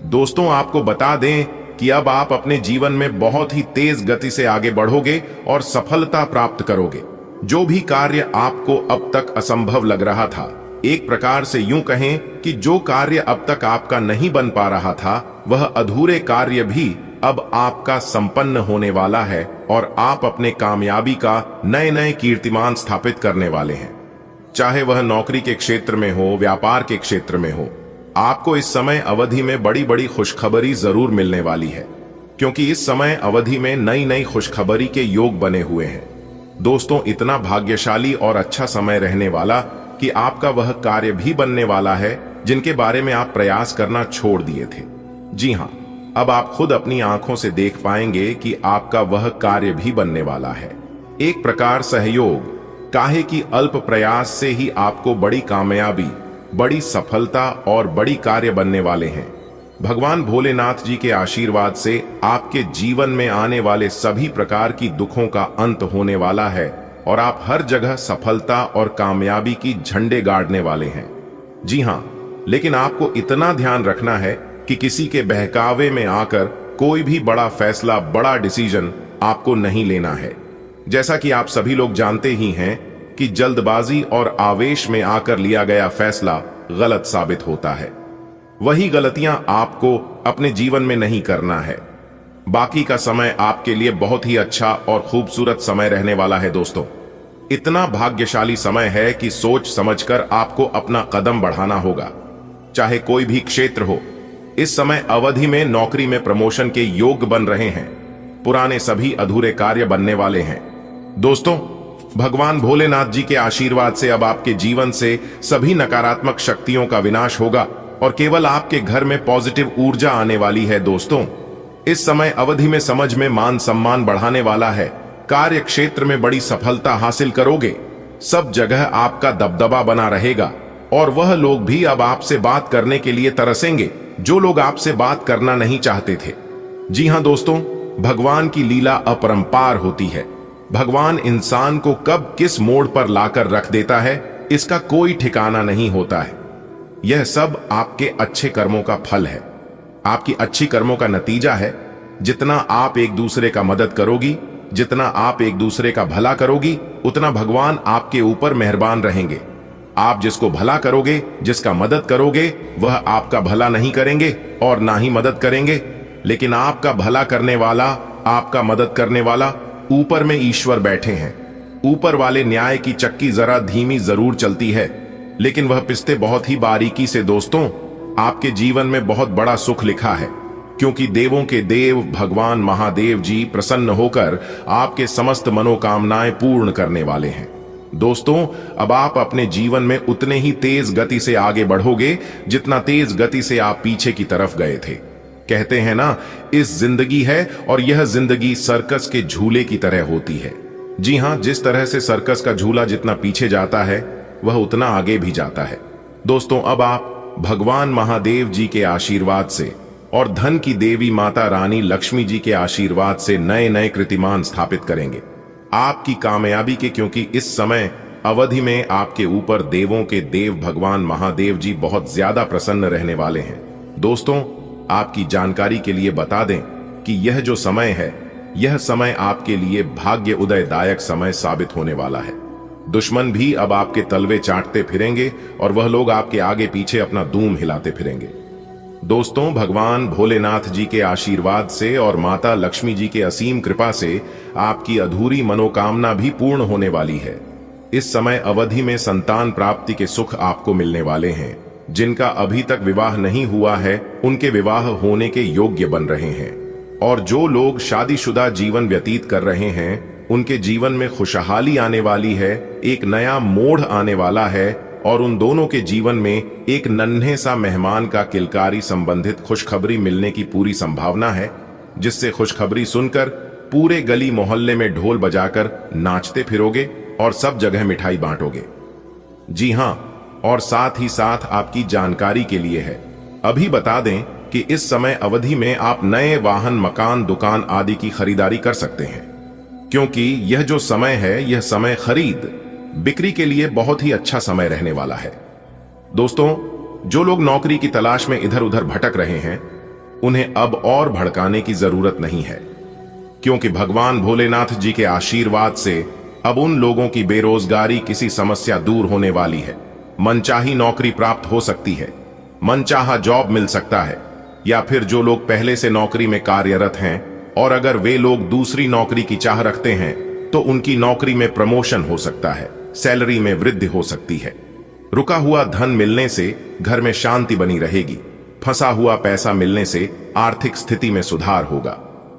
दोस्तों, आपको बता दें कि अब आप अपने जीवन में बहुत ही तेज गति से आगे बढ़ोगे और सफलता प्राप्त करोगे। जो भी कार्य आपको अब तक असंभव लग रहा था, एक प्रकार से यूं कहें कि जो कार्य अब तक आपका नहीं बन पा रहा था, वह अधूरे कार्य भी अब आपका संपन्न होने वाला है और आप अपने कामयाबी का नए नए कीर्तिमान स्थापित करने वाले हैं। चाहे वह नौकरी के क्षेत्र में हो, व्यापार के क्षेत्र में हो, आपको इस समय अवधि में बड़ी बड़ी खुशखबरी जरूर मिलने वाली है, क्योंकि इस समय अवधि में नई नई खुशखबरी के योग बने हुए हैं। दोस्तों, इतना भाग्यशाली और अच्छा समय रहने वाला कि आपका वह कार्य भी बनने वाला है जिनके बारे में आप प्रयास करना छोड़ दिए थे। जी हां, अब आप खुद अपनी आंखों से देख पाएंगे कि आपका वह कार्य भी बनने वाला है। एक प्रकार सहयोग, काहे की अल्प प्रयास से ही आपको बड़ी कामयाबी, बड़ी सफलता और बड़ी कार्य बनने वाले हैं। भगवान भोलेनाथ जी के आशीर्वाद से आपके जीवन में आने वाले सभी प्रकार की दुखों का अंत होने वाला है और आप हर जगह सफलता और कामयाबी की झंडे गाड़ने वाले हैं। जी हां, लेकिन आपको इतना ध्यान रखना है कि किसी के बहकावे में आकर कोई भी बड़ा फैसला, बड़ा डिसीजन आपको नहीं लेना है। जैसा कि आप सभी लोग जानते ही हैं कि जल्दबाजी और आवेश में आकर लिया गया फैसला गलत साबित होता है। वही गलतियां आपको अपने जीवन में नहीं करना है। बाकी का समय आपके लिए बहुत ही अच्छा और खूबसूरत समय रहने वाला है दोस्तों। इतना भाग्यशाली समय है कि सोच समझकर आपको अपना कदम बढ़ाना होगा, चाहे कोई भी क्षेत्र हो। इस समय अवधि में नौकरी में प्रमोशन के योग बन रहे हैं। पुराने सभी अधूरे कार्य बनने वाले हैं। दोस्तों, भगवान भोलेनाथ जी के आशीर्वाद से अब आपके जीवन से सभी नकारात्मक शक्तियों का विनाश होगा और केवल आपके घर में पॉजिटिव ऊर्जा आने वाली है। दोस्तों, इस समय अवधि में समझ में मान सम्मान बढ़ाने वाला है। कार्य क्षेत्र में बड़ी सफलता हासिल करोगे। सब जगह आपका दबदबा बना रहेगा और वह लोग भी अब आपसे बात करने के लिए तरसेंगे जो लोग आपसे बात करना नहीं चाहते थे। जी हां दोस्तों, भगवान की लीला अपरंपार होती है। भगवान इंसान को कब किस मोड़ पर लाकर रख देता है, इसका कोई ठिकाना नहीं होता है। यह सब आपके अच्छे कर्मों का फल है, आपकी अच्छी कर्मों का नतीजा है। जितना आप एक दूसरे का मदद करोगी, जितना आप एक दूसरे का भला करोगी, उतना भगवान आपके ऊपर मेहरबान रहेंगे। आप जिसको भला करोगे, जिसका मदद करोगे, वह आपका भला नहीं करेंगे और ना ही मदद करेंगे। लेकिन आपका भला करने वाला, आपका मदद करने वाला, ऊपर में ईश्वर बैठे हैं। ऊपर वाले न्याय की चक्की जरा धीमी जरूर चलती है, लेकिन वह पिसते बहुत ही बारीकी से। दोस्तों, आपके जीवन में बहुत बड़ा सुख लिखा है, क्योंकि देवों के देव भगवान महादेव जी प्रसन्न होकर आपके समस्त मनोकामनाएं पूर्ण करने वाले हैं। दोस्तों, अब आप अपने जीवन में उतने ही तेज गति से आगे बढ़ोगे जितना तेज गति से आप पीछे की तरफ गए थे। कहते हैं ना, इस जिंदगी है और यह जिंदगी सर्कस के झूले की तरह होती है। जी हां, जिस तरह से सर्कस का झूला जितना पीछे जाता है वह उतना आगे भी जाता है। दोस्तों, अब आप भगवान महादेव जी के आशीर्वाद से और धन की देवी माता रानी लक्ष्मी जी के आशीर्वाद से नए नए कीर्तिमान स्थापित करेंगे आपकी कामयाबी के, क्योंकि इस समय अवधि में आपके ऊपर देवों के देव भगवान महादेव जी बहुत ज्यादा प्रसन्न रहने वाले हैं। दोस्तों, आपकी जानकारी के लिए बता दें कि यह जो समय है, यह समय आपके लिए भाग्य उदयदायक समय साबित होने वाला है। दुश्मन भी अब आपके तलवे चाटते फिरेंगे और वह लोग आपके आगे पीछे अपना दूम हिलाते फिरेंगे। दोस्तों, भगवान भोलेनाथ जी के आशीर्वाद से और माता लक्ष्मी जी के असीम कृपा से आपकी अधूरी मनोकामना भी पूर्ण होने वाली है। इस समय अवधि में संतान प्राप्ति के सुख आपको मिलने वाले हैं। जिनका अभी तक विवाह नहीं हुआ है उनके विवाह होने के योग्य बन रहे हैं, और जो लोग शादीशुदा जीवन व्यतीत कर रहे हैं उनके जीवन में खुशहाली आने वाली है, एक नया मोड़ आने वाला है, और उन दोनों के जीवन में एक नन्हे सा मेहमान का किलकारी संबंधित खुशखबरी मिलने की पूरी संभावना है, जिससे खुशखबरी सुनकर पूरे गली मोहल्ले में ढोल बजाकर नाचते फिरोगे और सब जगह मिठाई बांटोगे। जी हां, और साथ ही साथ आपकी जानकारी के लिए है, अभी बता दें कि इस समय अवधि में आप नए वाहन, मकान, दुकान आदि की खरीदारी कर सकते हैं, क्योंकि यह जो समय है, यह समय खरीद बिक्री के लिए बहुत ही अच्छा समय रहने वाला है। दोस्तों, जो लोग नौकरी की तलाश में इधर उधर भटक रहे हैं उन्हें अब और भड़काने की जरूरत नहीं है, क्योंकि भगवान भोलेनाथ जी के आशीर्वाद से अब उन लोगों की बेरोजगारी किसी समस्या दूर होने वाली है। मनचाही नौकरी प्राप्त हो सकती है, मनचाहा जॉब मिल सकता है, या फिर जो लोग पहले से नौकरी में कार्यरत हैं और अगर वे लोग दूसरी नौकरी की चाह रखते हैं तो उनकी नौकरी में प्रमोशन हो सकता है, सैलरी में वृद्धि हो सकती है। रुका हुआ धन मिलने से घर में शांति बनी रहेगी, फंसा हुआ पैसा मिलने से आर्थिक स्थिति में सुधार होगा,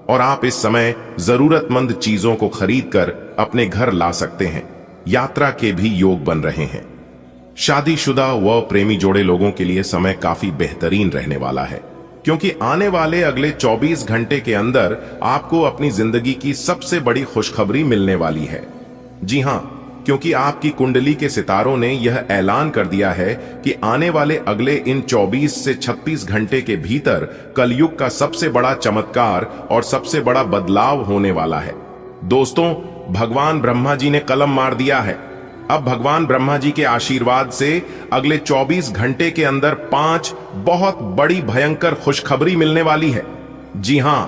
और आप इस समय जरूरतमंद चीजों को खरीदकर अपने घर ला सकते हैं। यात्रा के भी योग बन रहे हैं। शादीशुदा व प्रेमी जोड़े लोगों के लिए समय काफी बेहतरीन रहने वाला है, क्योंकि आने वाले अगले 24 घंटे के अंदर आपको अपनी जिंदगी की सबसे बड़ी खुशखबरी मिलने वाली है। जी हां, क्योंकि आपकी कुंडली के सितारों ने यह ऐलान कर दिया है कि आने वाले अगले इन 24 से 36 घंटे के भीतर कलयुग का सबसे बड़ा चमत्कार और सबसे बड़ा बदलाव होने वाला है। दोस्तों, भगवान ब्रह्मा जी ने कलम मार दिया है। अब भगवान ब्रह्मा जी के आशीर्वाद से अगले 24 घंटे के अंदर 5 बहुत बड़ी भयंकर खुशखबरी मिलने वाली है। जी हां,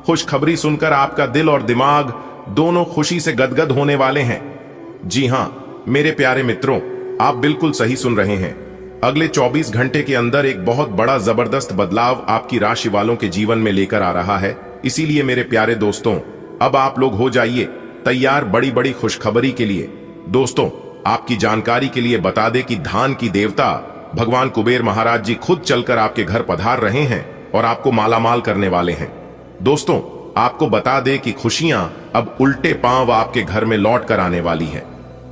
खुशखबरी सुनकर आपका दिल और दिमाग दोनों खुशी से गदगद होने वाले हैं। जी हां, मेरे प्यारे मित्रों, आप बिल्कुल सही सुन रहे हैं। अगले 24 घंटे के अंदर एक बहुत बड़ा जबरदस्त बदलाव आपकी राशि वालों के जीवन में लेकर आ रहा है। इसीलिए मेरे प्यारे दोस्तों, अब आप लोग हो जाइए तैयार बड़ी बड़ी खुशखबरी के लिए। दोस्तों, आपकी जानकारी के लिए बता दें कि धान की देवता भगवान कुबेर महाराज जी खुद चलकर आपके घर पधार रहे हैं और आपको मालामाल करने वाले हैं। दोस्तों, आपको बता दें कि खुशियां अब उल्टे पांव आपके घर में लौट कर आने वाली है।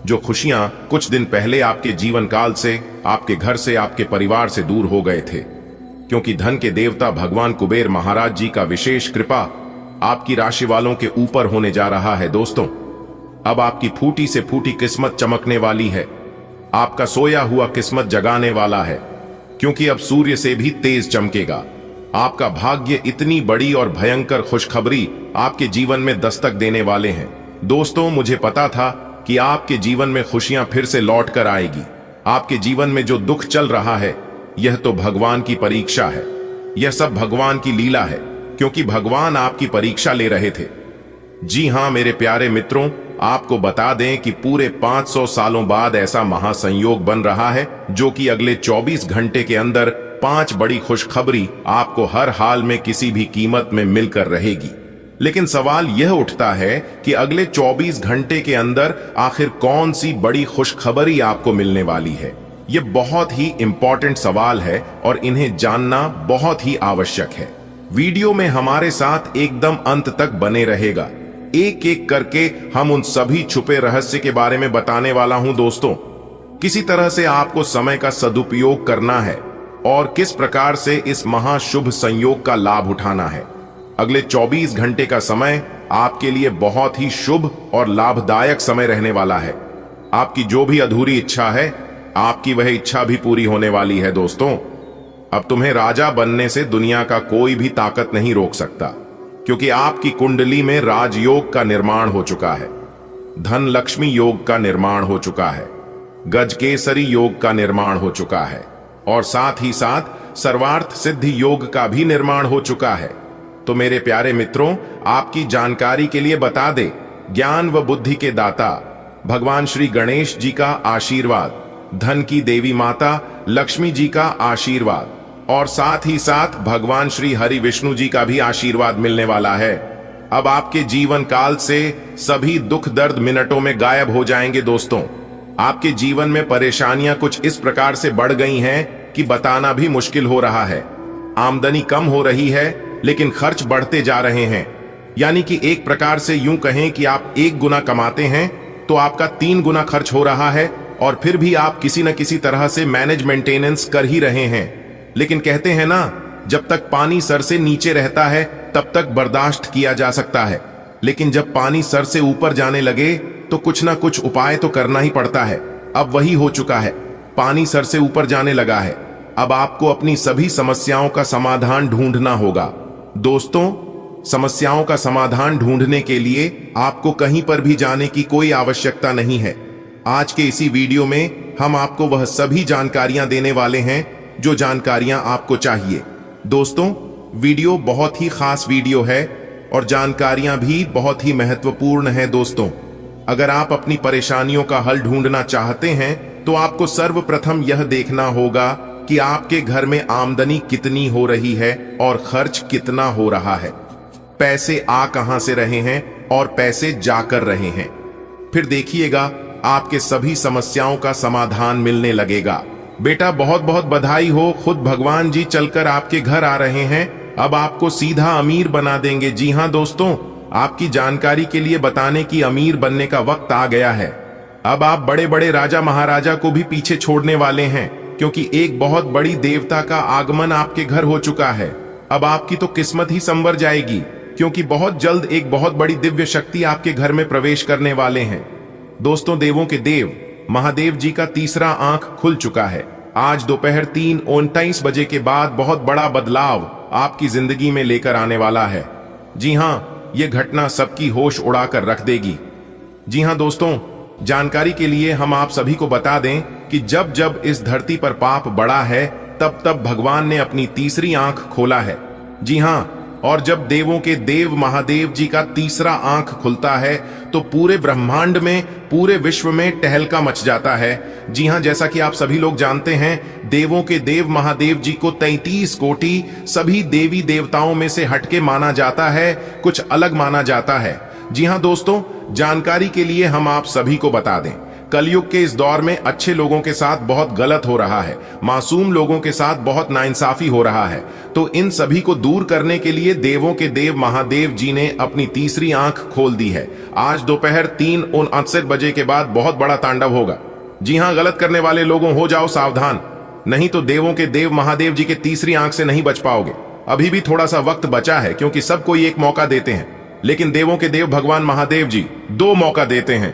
जो खुशियां कुछ दिन पहले आपके जीवन काल से, आपके घर से, आपके परिवार से दूर हो गए थे, क्योंकि धन के देवता भगवान कुबेर महाराज जी का विशेष कृपा आपकी राशि वालों के ऊपर होने जा रहा है। दोस्तों, अब आपकी फूटी से फूटी किस्मत चमकने वाली है। आपका सोया हुआ किस्मत जगाने वाला है, क्योंकि अब सूर्य से भी तेज चमकेगा। आपका भाग्य इतनी बड़ी और भयंकर खुशखबरी आपके जीवन में दस्तक देने वाले हैं। दोस्तों, मुझे पता था कि आपके जीवन में खुशियां फिर से लौट कर आएगी। आपके जीवन में जो दुख चल रहा है, यह तो भगवान की परीक्षा है। यह सब भगवान की लीला है, क्योंकि भगवान आपकी परीक्षा ले रहे थे। जी हां मेरे प्यारे मित्रों, आपको बता दें कि पूरे 500 सालों बाद ऐसा महासंयोग बन रहा है, जो कि अगले 24 घंटे के अंदर 5 बड़ी खुशखबरी आपको हर हाल में किसी भी कीमत में मिलकर रहेगी। लेकिन सवाल यह उठता है कि अगले 24 घंटे के अंदर आखिर कौन सी बड़ी खुशखबरी आपको मिलने वाली है। यह बहुत ही इंपॉर्टेंट सवाल है और इन्हें जानना बहुत ही आवश्यक है। वीडियो में हमारे साथ एकदम अंत तक बने रहेगा। एक एक करके हम उन सभी छुपे रहस्य के बारे में बताने वाला हूं। दोस्तों, किसी तरह से आपको समय का सदुपयोग करना है और किस प्रकार से इस महाशुभ संयोग का लाभ उठाना है। अगले 24 घंटे का समय आपके लिए बहुत ही शुभ और लाभदायक समय रहने वाला है। आपकी जो भी अधूरी इच्छा है, आपकी वह इच्छा भी पूरी होने वाली है दोस्तों। अब तुम्हें राजा बनने से दुनिया का कोई भी ताकत नहीं रोक सकता, क्योंकि आपकी कुंडली में राजयोग का निर्माण हो चुका है, धन लक्ष्मी योग का निर्माण हो चुका है, गजकेसरी योग का निर्माण हो चुका है और साथ ही साथ सर्वार्थ सिद्धि योग का भी निर्माण हो चुका है। तो मेरे प्यारे मित्रों, आपकी जानकारी के लिए बता दे, ज्ञान व बुद्धि के दाता भगवान श्री गणेश जी का आशीर्वाद, धन की देवी माता लक्ष्मी जी का आशीर्वाद और साथ ही साथ भगवान श्री हरि विष्णु जी का भी आशीर्वाद मिलने वाला है। अब आपके जीवन काल से सभी दुख दर्द मिनटों में गायब हो जाएंगे दोस्तों। आपके जीवन में परेशानियां कुछ इस प्रकार से बढ़ गई हैं कि बताना भी मुश्किल हो रहा है। आमदनी कम हो रही है लेकिन खर्च बढ़ते जा रहे हैं। यानी कि एक प्रकार से यूं कहें कि आप 1 गुना कमाते हैं तो आपका 3 गुना खर्च हो रहा है और फिर भी आप किसी न किसी तरह से मैनेज मेंटेनेंस कर ही रहे हैं। लेकिन कहते हैं ना, जब तक पानी सर से नीचे रहता है तब तक बर्दाश्त किया जा सकता है, लेकिन जब पानी सर से ऊपर जाने लगे तो कुछ ना कुछ उपाय तो करना ही पड़ता है। अब वही हो चुका है, पानी सर से ऊपर जाने लगा है। अब आपको अपनी सभी समस्याओं का समाधान ढूंढना होगा दोस्तों। समस्याओं का समाधान ढूंढने के लिए आपको कहीं पर भी जाने की कोई आवश्यकता नहीं है। आज के इसी वीडियो में हम आपको वह सभी जानकारियां देने वाले हैं जो जानकारियां आपको चाहिए। दोस्तों, वीडियो बहुत ही खास वीडियो है और जानकारियां भी बहुत ही महत्वपूर्ण है दोस्तों। अगर आप अपनी परेशानियों का हल ढूंढना चाहते हैं तो आपको सर्वप्रथम यह देखना होगा कि आपके घर में आमदनी कितनी हो रही है और खर्च कितना हो रहा है। पैसे आ कहां से रहे हैं और पैसे जा कर रहे हैं। फिर देखिएगा आपके सभी समस्याओं का समाधान मिलने लगेगा। बेटा, बहुत बहुत बधाई हो, खुद भगवान जी चलकर आपके घर आ रहे हैं। अब आपको सीधा अमीर बना देंगे। जी हां दोस्तों, आपकी जानकारी के लिए बताने की अमीर बनने का वक्त आ गया है। अब आप बड़े बड़े राजा महाराजा को भी पीछे छोड़ने वाले हैं, क्योंकि एक बहुत बड़ी देवता का आगमन आपके घर हो चुका है। अब आपकी तो किस्मत ही संवर जाएगी, क्योंकि बहुत जल्द एक बहुत बड़ी दिव्य शक्ति आपके घर में प्रवेश करने वाले हैं। दोस्तों, देवों के देव महादेव जी का तीसरा आंख खुल चुका है। आज दोपहर 3:29 बजे के बाद बहुत बड़ा बदलाव आपकी जिंदगी में लेकर आने वाला है। जी हां, यह घटना सबकी होश उड़ाकर रख देगी। जी हां दोस्तों, जानकारी के लिए हम आप सभी को बता दें कि जब जब इस धरती पर पाप बढ़ा है तब तब भगवान ने अपनी तीसरी आंख खोला है। जी हां, और जब देवों के देव महादेव जी का तीसरा आंख खुलता है तो पूरे ब्रह्मांड में, पूरे विश्व में टहलका मच जाता है। जी हां, जैसा कि आप सभी लोग जानते हैं, देवों के देव महादेव जी को 33 कोटि सभी देवी देवताओं में से हटके माना जाता है, कुछ अलग माना जाता है। जी हां दोस्तों, जानकारी के लिए हम आप सभी को बता दें, कलयुग के इस दौर में अच्छे लोगों के साथ बहुत गलत हो रहा है, मासूम लोगों के साथ बहुत नाइंसाफी हो रहा है। तो इन सभी को दूर करने के लिए देवों के देव महादेव जी ने अपनी तीसरी आंख खोल दी है। आज दोपहर 3:59 बजे के बाद बहुत बड़ा तांडव होगा। जी हां, गलत करने वाले लोगों हो जाओ सावधान, नहीं तो देवों के देव महादेव जी के तीसरी आंख से नहीं बच पाओगे। अभी भी थोड़ा सा वक्त बचा है, क्योंकि सबको एक मौका देते हैं, लेकिन देवों के देव भगवान महादेव जी 2 मौका देते हैं।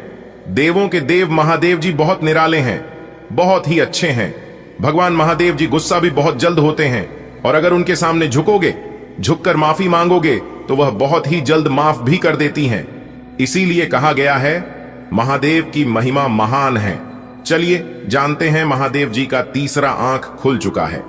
देवों के देव महादेव जी बहुत निराले हैं, बहुत ही अच्छे हैं। भगवान महादेव जी गुस्सा भी बहुत जल्द होते हैं, और अगर उनके सामने झुकोगे, झुककर माफी मांगोगे तो वह बहुत ही जल्द माफ भी कर देती हैं। इसीलिए कहा गया है, महादेव की महिमा महान है। चलिए जानते हैं, महादेव जी का तीसरा आंख खुल चुका है।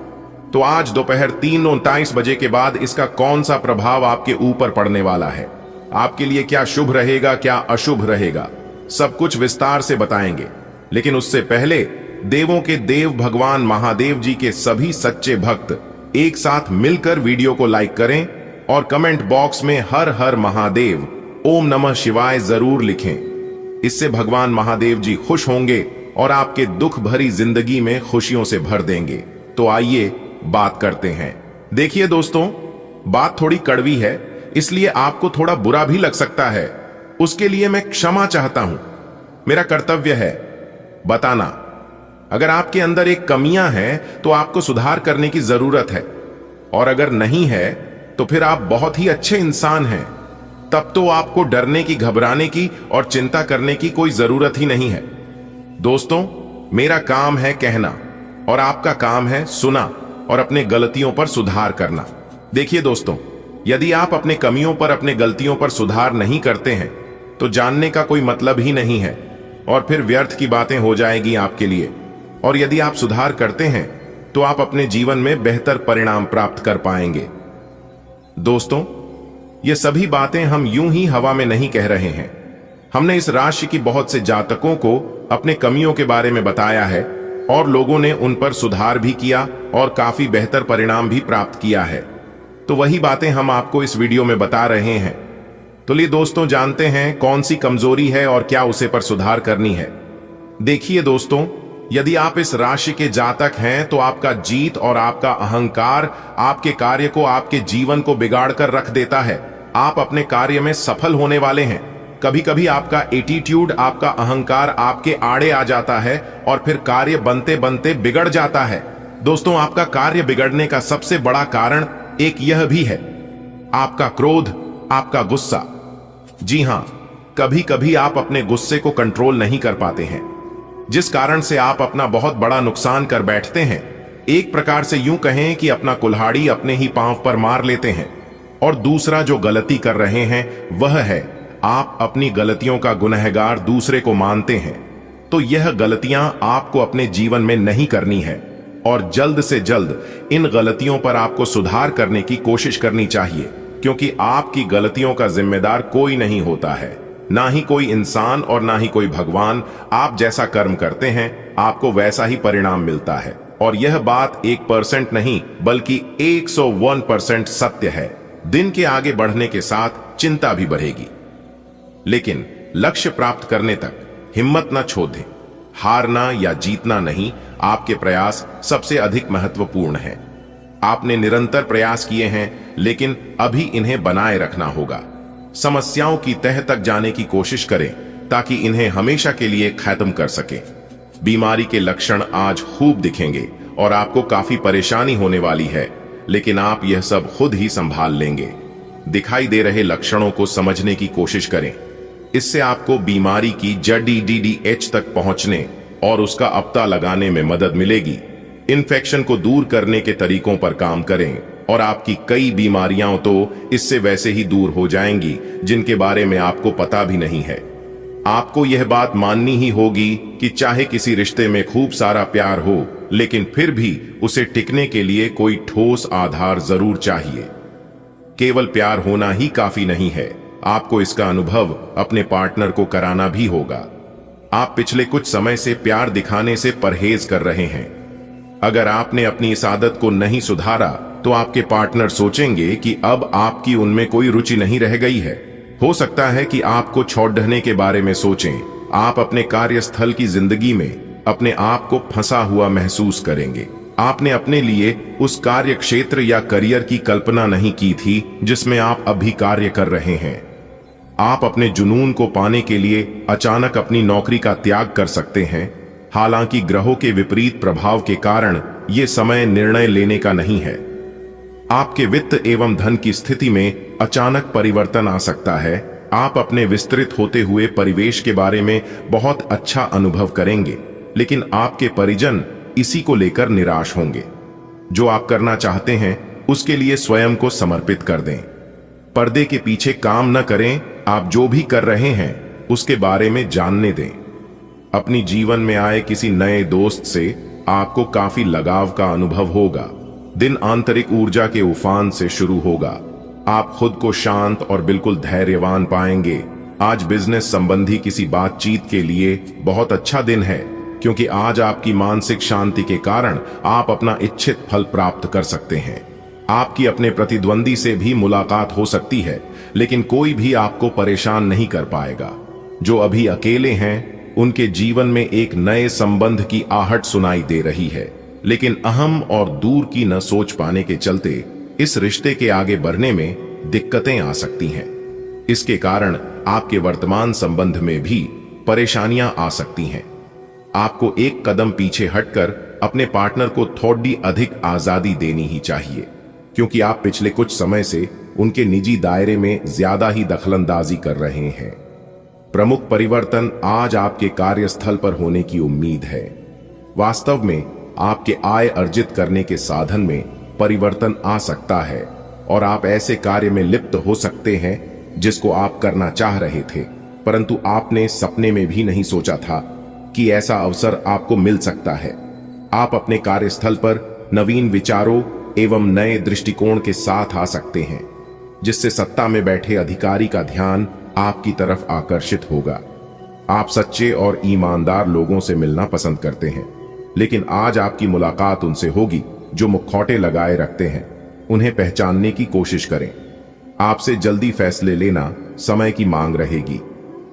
तो आज दोपहर 3:29 बजे के बाद इसका कौन सा प्रभाव आपके ऊपर पड़ने वाला है, आपके लिए क्या शुभ रहेगा, क्या अशुभ रहेगा, सब कुछ विस्तार से बताएंगे। लेकिन उससे पहले देवों के देव भगवान महादेव जी के सभी सच्चे भक्त एक साथ मिलकर वीडियो को लाइक करें और कमेंट बॉक्स में हर हर महादेव, ओम नमः शिवाय जरूर लिखें। इससे भगवान महादेव जी खुश होंगे और आपके दुख भरी जिंदगी में खुशियों से भर देंगे। तो आइए बात करते हैं। देखिए दोस्तों, बात थोड़ी कड़वी है, इसलिए आपको थोड़ा बुरा भी लग सकता है। उसके लिए मैं क्षमा चाहता हूं। मेरा कर्तव्य है बताना। अगर आपके अंदर एक कमियां हैं तो आपको सुधार करने की जरूरत है, और अगर नहीं है तो फिर आप बहुत ही अच्छे इंसान हैं। तब तो आपको डरने की, घबराने की और चिंता करने की कोई जरूरत ही नहीं है। दोस्तों, मेरा काम है कहना और आपका काम है सुना और अपने गलतियों पर सुधार करना। देखिए दोस्तों, यदि आप अपने कमियों पर, अपने गलतियों पर सुधार नहीं करते हैं तो जानने का कोई मतलब ही नहीं है और फिर व्यर्थ की बातें हो जाएगी आपके लिए। और यदि आप सुधार करते हैं तो आप अपने जीवन में बेहतर परिणाम प्राप्त कर पाएंगे। दोस्तों, ये सभी बातें हम यूं ही हवा में नहीं कह रहे हैं। हमने इस राशि की बहुत से जातकों को अपने कमियों के बारे में बताया है और लोगों ने उन पर सुधार भी किया और काफी बेहतर परिणाम भी प्राप्त किया है। तो वही बातें हम आपको इस वीडियो में बता रहे हैं। तो लिए दोस्तों, जानते हैं कौन सी कमजोरी है और क्या उसे पर सुधार करनी है। देखिए दोस्तों, यदि आप इस राशि के जातक हैं तो आपका जीत और आपका अहंकार आपके कार्य को, आपके जीवन को बिगाड़ कर रख देता है। आप अपने कार्य में सफल होने वाले हैं। कभी कभी आपका एटीट्यूड, आपका अहंकार आपके आड़े आ जाता है और फिर कार्य बनते बनते बिगड़ जाता है। दोस्तों, आपका कार्य बिगड़ने का सबसे बड़ा कारण एक यह भी है, आपका क्रोध, आपका गुस्सा। जी हां, कभी कभी आप अपने गुस्से को कंट्रोल नहीं कर पाते हैं, जिस कारण से आप अपना बहुत बड़ा नुकसान कर बैठते हैं। एक प्रकार से यूं कहें कि अपना कुल्हाड़ी अपने ही पांव पर मार लेते हैं। और दूसरा जो गलती कर रहे हैं वह है, आप अपनी गलतियों का गुनहगार दूसरे को मानते हैं। तो यह गलतियां आपको अपने जीवन में नहीं करनी है और जल्द से जल्द इन गलतियों पर आपको सुधार करने की कोशिश करनी चाहिए, क्योंकि आपकी गलतियों का जिम्मेदार कोई नहीं होता है, ना ही कोई इंसान और ना ही कोई भगवान। आप जैसा कर्म करते हैं आपको वैसा ही परिणाम मिलता है। और यह बात 1% नहीं बल्कि 101% सत्य है। दिन के आगे बढ़ने के साथ चिंता भी बढ़ेगी, लेकिन लक्ष्य प्राप्त करने तक हिम्मत न छोड़ दें। हारना या जीतना नहीं, आपके प्रयास सबसे अधिक महत्वपूर्ण है। आपने निरंतर प्रयास किए हैं, लेकिन अभी इन्हें बनाए रखना होगा। समस्याओं की तह तक जाने की कोशिश करें ताकि इन्हें हमेशा के लिए खत्म कर सकें। बीमारी के लक्षण आज खूब दिखेंगे और आपको काफी परेशानी होने वाली है, लेकिन आप यह सब खुद ही संभाल लेंगे। दिखाई दे रहे लक्षणों को समझने की कोशिश करें। इससे आपको बीमारी की जड़ DDH तक पहुंचने और उसका पता लगाने में मदद मिलेगी। इन्फेक्शन को दूर करने के तरीकों पर काम करें और आपकी कई बीमारियां तो इससे वैसे ही दूर हो जाएंगी जिनके बारे में आपको पता भी नहीं है। आपको यह बात माननी ही होगी कि चाहे किसी रिश्ते में खूब सारा प्यार हो, लेकिन फिर भी उसे टिकने के लिए कोई ठोस आधार जरूर चाहिए। केवल प्यार होना ही काफी नहीं है, आपको इसका अनुभव अपने पार्टनर को कराना भी होगा। आप पिछले कुछ समय से प्यार दिखाने से परहेज कर रहे हैं। अगर आपने अपनी इस आदत को नहीं सुधारा तो आपके पार्टनर सोचेंगे कि अब आपकी उनमें कोई रुचि नहीं रह गई है। हो सकता है कि आपको छोड़ने के बारे में सोचें। आप अपने कार्यस्थल की जिंदगी में अपने आप को फंसा हुआ महसूस करेंगे। आपने अपने लिए उस कार्य क्षेत्र या करियर की कल्पना नहीं की थी जिसमें आप अभी कार्य कर रहे हैं। आप अपने जुनून को पाने के लिए अचानक अपनी नौकरी का त्याग कर सकते हैं। हालांकि ग्रहों के विपरीत प्रभाव के कारण यह समय निर्णय लेने का नहीं है। आपके वित्त एवं धन की स्थिति में अचानक परिवर्तन आ सकता है। आप अपने विस्तृत होते हुए परिवेश के बारे में बहुत अच्छा अनुभव करेंगे, लेकिन आपके परिजन इसी को लेकर निराश होंगे। जो आप करना चाहते हैं उसके लिए स्वयं को समर्पित कर दें। पर्दे के पीछे काम न करें। आप जो भी कर रहे हैं उसके बारे में जानने दें। अपनी जीवन में आए किसी नए दोस्त से आपको काफी लगाव का अनुभव होगा। दिन आंतरिक ऊर्जा के उफान से शुरू होगा। आप खुद को शांत और बिल्कुल धैर्यवान पाएंगे। आज बिजनेस संबंधी किसी बातचीत के लिए बहुत अच्छा दिन है, क्योंकि आज आपकी मानसिक शांति के कारण आप अपना इच्छित फल प्राप्त कर सकते हैं। आपकी अपने प्रतिद्वंदी से भी मुलाकात हो सकती है, लेकिन कोई भी आपको परेशान नहीं कर पाएगा। जो अभी अकेले हैं उनके जीवन में एक नए संबंध की आहट सुनाई दे रही है, लेकिन अहम और दूर की न सोच पाने के चलते इस रिश्ते के आगे बढ़ने में दिक्कतें आ सकती हैं। इसके कारण आपके वर्तमान संबंध में भी परेशानियां आ सकती हैं। आपको एक कदम पीछे हटकर अपने पार्टनर को थोड़ी अधिक आजादी देनी ही चाहिए, क्योंकि आप पिछले कुछ समय से उनके निजी दायरे में ज्यादा ही दखलंदाजी कर रहे हैं। प्रमुख परिवर्तन आज आपके कार्यस्थल पर होने की उम्मीद है। वास्तव में आपके आय अर्जित करने के साधन में परिवर्तन आ सकता है और आप ऐसे कार्य में लिप्त हो सकते हैं जिसको आप करना चाह रहे थे, परंतु आपने सपने में भी नहीं सोचा था कि ऐसा अवसर आपको मिल सकता है। आप अपने कार्यस्थल पर नवीन विचारों एवं नए दृष्टिकोण के साथ आ सकते हैं, जिससे सत्ता में बैठे अधिकारी का ध्यान आपकी तरफ आकर्षित होगा। आप सच्चे और ईमानदार लोगों से मिलना पसंद करते हैं, लेकिन आज आपकी मुलाकात उनसे होगी जो मुखौटे लगाए रखते हैं। उन्हें पहचानने की कोशिश करें। आपसे जल्दी फैसले लेना समय की मांग रहेगी।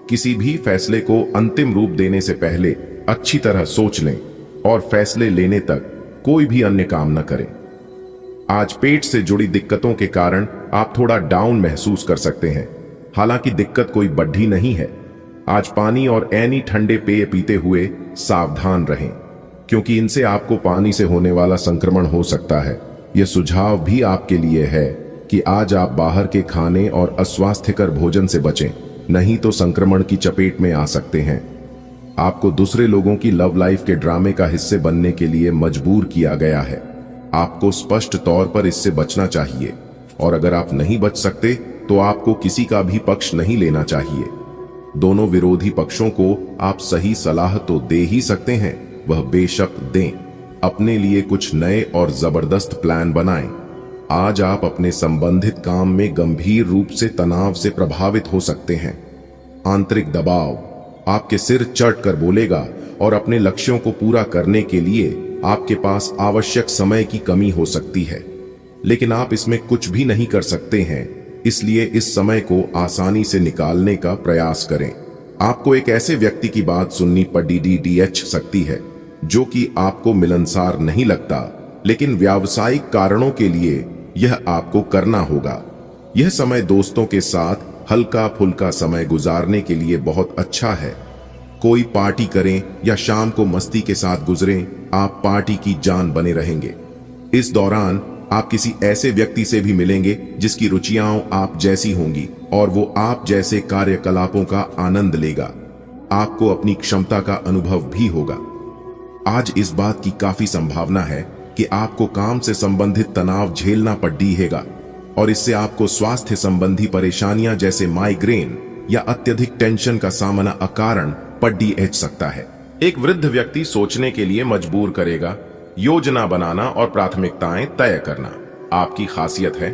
किसी भी फैसले को अंतिम रूप देने से पहले अच्छी तरह सोच लें और फैसले लेने तक कोई भी अन्य काम न करें। आज पेट से जुड़ी दिक्कतों के कारण आप थोड़ा डाउन महसूस कर सकते हैं। हालांकि दिक्कत कोई बड़ी नहीं है। आज पानी और ऐनी ठंडे पेय पीते हुए सावधान रहें, क्योंकि इनसे आपको पानी से होने वाला संक्रमण हो सकता है। यह सुझाव भी आपके लिए है कि आज आप बाहर के खाने और अस्वास्थ्यकर भोजन से बचें, नहीं तो संक्रमण की चपेट में आ सकते हैं। आपको दूसरे लोगों की लव लाइफ के ड्रामे का हिस्से बनने के लिए मजबूर किया गया है। आपको स्पष्ट तौर पर इससे बचना चाहिए, और अगर आप नहीं बच सकते तो आपको किसी का भी पक्ष नहीं लेना चाहिए। दोनों विरोधी पक्षों को आप सही सलाह तो दे ही सकते हैं, वह बेशक दें। अपने लिए कुछ नए और जबरदस्त प्लान बनाएं। आज आप अपने संबंधित काम में गंभीर रूप से तनाव से प्रभावित हो सकते हैं। आंतरिक दबाव आपके सिर चढ़ कर बोलेगा और अपने लक्ष्यों को पूरा करने के लिए आपके पास आवश्यक समय की कमी हो सकती है, लेकिन आप इसमें कुछ भी नहीं कर सकते हैं। इसलिए इस समय को आसानी से निकालने का प्रयास करें। आपको एक ऐसे व्यक्ति की बात सुननी पड़ सकती है जो कि आपको मिलनसार नहीं लगता, लेकिन व्यावसायिक कारणों के लिए यह आपको करना होगा। यह समय दोस्तों के साथ हल्का फुल्का समय गुजारने के लिए बहुत अच्छा है। कोई पार्टी करें या शाम को मस्ती के साथ गुजरें, आप पार्टी की जान बने रहेंगे। इस दौरान आप किसी ऐसे व्यक्ति से भी मिलेंगे जिसकी रुचियां आप जैसी होंगी और वो आप जैसे कार्यकलापों का आनंद लेगा। आपको अपनी क्षमता का अनुभव भी होगा। आज इस बात की काफी संभावना है कि आपको काम से संबंधित तनाव झेलना पड़ेगा और इससे आपको स्वास्थ्य संबंधी परेशानियां जैसे माइग्रेन या अत्यधिक टेंशन का सामना अकारण पड़ सकता है। एक वृद्ध व्यक्ति सोचने के लिए मजबूर करेगा। योजना बनाना और प्राथमिकताएं तय करना आपकी खासियत है।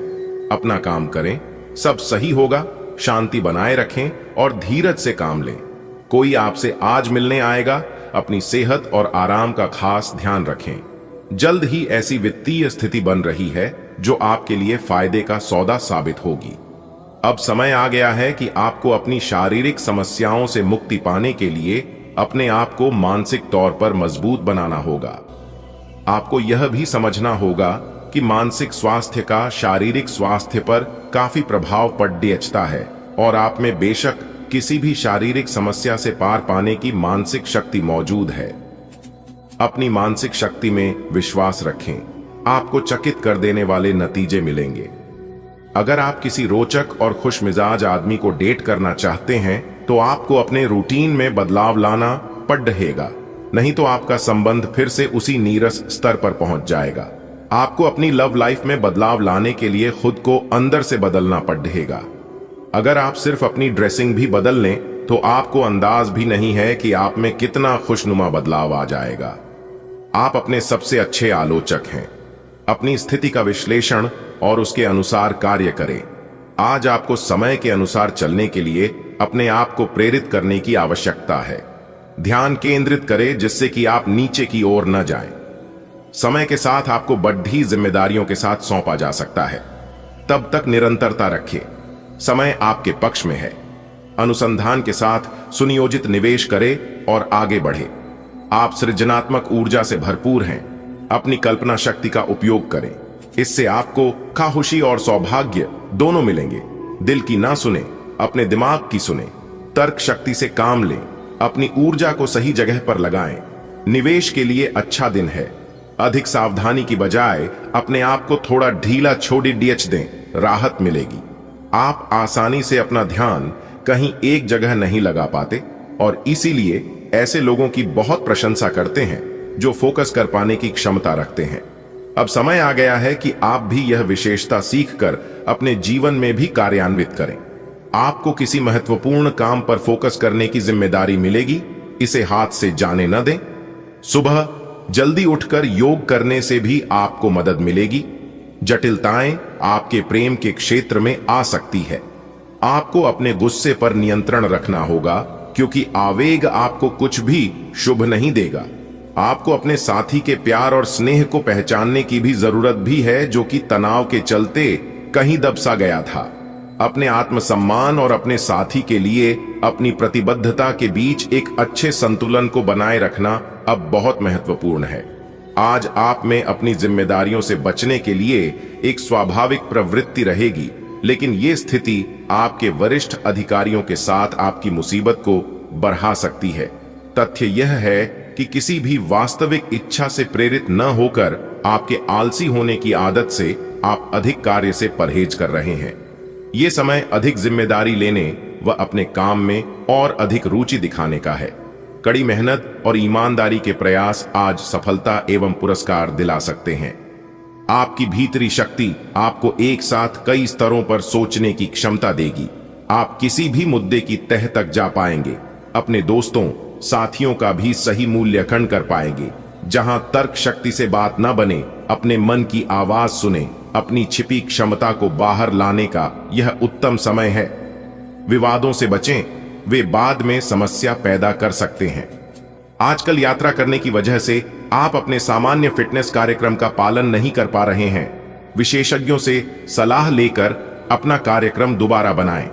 अपना काम करें, सब सही होगा। शांति बनाए रखें और धीरज से काम लें। कोई आपसे आज मिलने आएगा। अपनी सेहत और आराम का खास ध्यान रखें। जल्द ही ऐसी वित्तीय स्थिति बन रही है जो आपके लिए फायदे का सौदा साबित होगी। अब समय आ गया है कि आपको अपनी शारीरिक समस्याओं से मुक्ति पाने के लिए अपने आप को मानसिक तौर पर मजबूत बनाना होगा। आपको यह भी समझना होगा कि मानसिक स्वास्थ्य का शारीरिक स्वास्थ्य पर काफी प्रभाव पड़ता है और आप में बेशक किसी भी शारीरिक समस्या से पार पाने की मानसिक शक्ति मौजूद है। अपनी मानसिक शक्ति में विश्वास रखें। आपको चकित कर देने वाले नतीजे मिलेंगे। अगर आप किसी रोचक और खुशमिजाज आदमी को डेट करना चाहते हैं तो आपको अपने रूटीन में बदलाव लाना पड़ेगा, नहीं तो आपका संबंध फिर से उसी नीरस स्तर पर पहुंच जाएगा। आपको अपनी लव लाइफ में बदलाव लाने के लिए खुद को अंदर से बदलना पड़ेगा। अगर आप सिर्फ अपनी ड्रेसिंग भी बदल लें तो आपको अंदाज भी नहीं है कि आप में कितना खुशनुमा बदलाव आ जाएगा। आप अपने सबसे अच्छे आलोचक हैं। अपनी स्थिति का विश्लेषण और उसके अनुसार कार्य करें। आज आपको समय के अनुसार चलने के लिए अपने आप को प्रेरित करने की आवश्यकता है। ध्यान केंद्रित करें जिससे कि आप नीचे की ओर न जाएं। समय के साथ आपको बढ़ी जिम्मेदारियों के साथ सौंपा जा सकता है। तब तक निरंतरता रखें। समय आपके पक्ष में है। अनुसंधान के साथ सुनियोजित निवेश करें और आगे बढ़े। आप सृजनात्मक ऊर्जा से भरपूर हैं। अपनी कल्पना शक्ति का उपयोग करें। इससे आपको खामोशी और सौभाग्य दोनों मिलेंगे। दिल की ना सुने, अपने दिमाग की सुने। तर्क शक्ति से काम लें। अपनी ऊर्जा को सही जगह पर लगाएं। निवेश के लिए अच्छा दिन है। अधिक सावधानी की बजाय अपने आप को थोड़ा ढीला छोड़ दें, राहत मिलेगी। आप आसानी से अपना ध्यान कहीं एक जगह नहीं लगा पाते और इसीलिए ऐसे लोगों की बहुत प्रशंसा करते हैं जो फोकस कर पाने की क्षमता रखते हैं। अब समय आ गया है कि आप भी यह विशेषता सीखकर अपने जीवन में भी कार्यान्वित करें। आपको किसी महत्वपूर्ण काम पर फोकस करने की जिम्मेदारी मिलेगी, इसे हाथ से जाने न दें। सुबह जल्दी उठकर योग करने से भी आपको मदद मिलेगी। जटिलताएं आपके प्रेम के क्षेत्र में आ सकती है। आपको अपने गुस्से पर नियंत्रण रखना होगा, क्योंकि आवेग आपको कुछ भी शुभ नहीं देगा। आपको अपने साथी के प्यार और स्नेह को पहचानने की भी जरूरत भी है, जो कि तनाव के चलते कहीं दब सा गया था। अपने आत्मसम्मान और अपने साथी के लिए अपनी प्रतिबद्धता के बीच एक अच्छे संतुलन को बनाए रखना अब बहुत महत्वपूर्ण है। आज आप में अपनी जिम्मेदारियों से बचने के लिए एक स्वाभाविक प्रवृत्ति रहेगी, लेकिन ये स्थिति आपके वरिष्ठ अधिकारियों के साथ आपकी मुसीबत को बढ़ा सकती है। तथ्य यह है कि किसी भी वास्तविक इच्छा से प्रेरित न होकर आपके आलसी होने की आदत से आप अधिक कार्य से परहेज कर रहे हैं। ये समय अधिक जिम्मेदारी लेने व अपने काम में और अधिक रुचि दिखाने का है। कड़ी मेहनत और ईमानदारी के प्रयास आज सफलता एवं पुरस्कार दिला सकते हैं। आपकी भीतरी शक्ति आपको एक साथ कई स्तरों पर सोचने की क्षमता देगी। आप किसी भी मुद्दे की तह तक जा पाएंगे। अपने दोस्तों साथियों का भी सही मूल्यांकन कर पाएंगे। जहां तर्क शक्ति से बात न बने, अपने मन की आवाज सुने। अपनी छिपी क्षमता को बाहर लाने का यह उत्तम समय है। विवादों से बचें, वे बाद में समस्या पैदा कर सकते हैं। आजकल यात्रा करने की वजह से आप अपने सामान्य फिटनेस कार्यक्रम का पालन नहीं कर पा रहे हैं। विशेषज्ञों से सलाह लेकर अपना कार्यक्रम दोबारा बनाएं।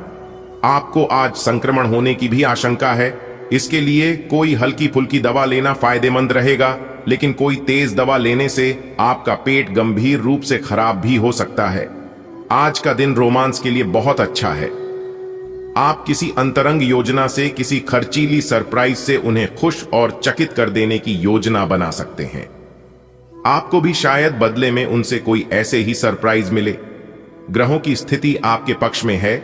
आपको आज संक्रमण होने की भी आशंका है। इसके लिए कोई हल्की फुल्की दवा लेना फायदेमंद रहेगा, लेकिन कोई तेज दवा लेने से आपका पेट गंभीर रूप से खराब भी हो सकता है। आज का दिन रोमांस के लिए बहुत अच्छा है। आप किसी अंतरंग योजना से किसी खर्चीली सरप्राइज से उन्हें खुश और चकित कर देने की योजना बना सकते हैं। आपको भी शायद बदले में उनसे कोई ऐसे ही सरप्राइज मिले। ग्रहों की स्थिति आपके पक्ष में है।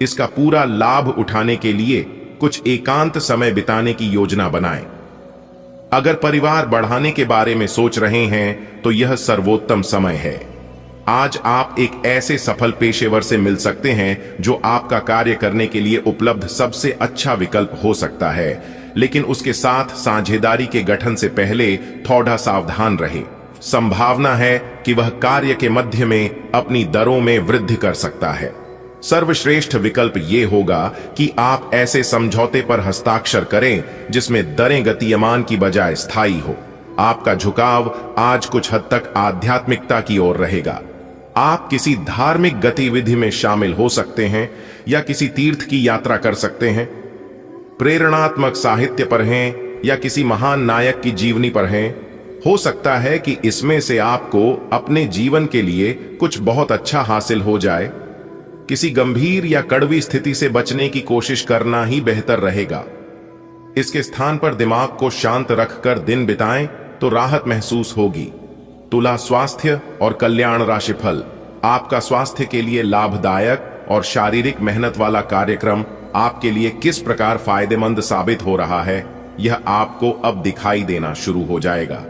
इसका पूरा लाभ उठाने के लिए कुछ एकांत समय बिताने की योजना बनाएं। अगर परिवार बढ़ाने के बारे में सोच रहे हैं तो यह सर्वोत्तम समय है। आज आप एक ऐसे सफल पेशेवर से मिल सकते हैं जो आपका कार्य करने के लिए उपलब्ध सबसे अच्छा विकल्प हो सकता है, लेकिन उसके साथ साझेदारी के गठन से पहले थोड़ा सावधान रहे। संभावना है कि वह कार्य के मध्य में अपनी दरों में वृद्धि कर सकता है। सर्वश्रेष्ठ विकल्प ये होगा कि आप ऐसे समझौते पर हस्ताक्षर करें जिसमें दरें गतिमान की बजाय स्थायी हो। आपका झुकाव आज कुछ हद तक आध्यात्मिकता की ओर रहेगा। आप किसी धार्मिक गतिविधि में शामिल हो सकते हैं या किसी तीर्थ की यात्रा कर सकते हैं। प्रेरणात्मक साहित्य पढ़ें या किसी महान नायक की जीवनी पढ़ें। हो सकता है कि इसमें से आपको अपने जीवन के लिए कुछ बहुत अच्छा हासिल हो जाए। किसी गंभीर या कड़वी स्थिति से बचने की कोशिश करना ही बेहतर रहेगा। इसके स्थान पर दिमाग को शांत रखकर दिन बिताएं तो राहत महसूस होगी। तुला स्वास्थ्य और कल्याण राशिफल। आपका स्वास्थ्य के लिए लाभदायक और शारीरिक मेहनत वाला कार्यक्रम आपके लिए किस प्रकार फायदेमंद साबित हो रहा है, यह आपको अब दिखाई देना शुरू हो जाएगा।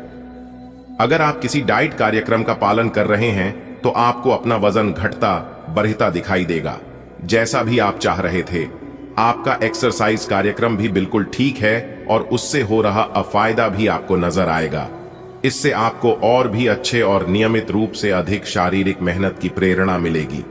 अगर आप किसी डाइट कार्यक्रम का पालन कर रहे हैं तो आपको अपना वजन घटता बढ़ता दिखाई देगा, जैसा भी आप चाह रहे थे। आपका एक्सरसाइज कार्यक्रम भी बिल्कुल ठीक है और उससे हो रहा अफायदा भी आपको नजर आएगा। इससे आपको और भी अच्छे और नियमित रूप से अधिक शारीरिक मेहनत की प्रेरणा मिलेगी।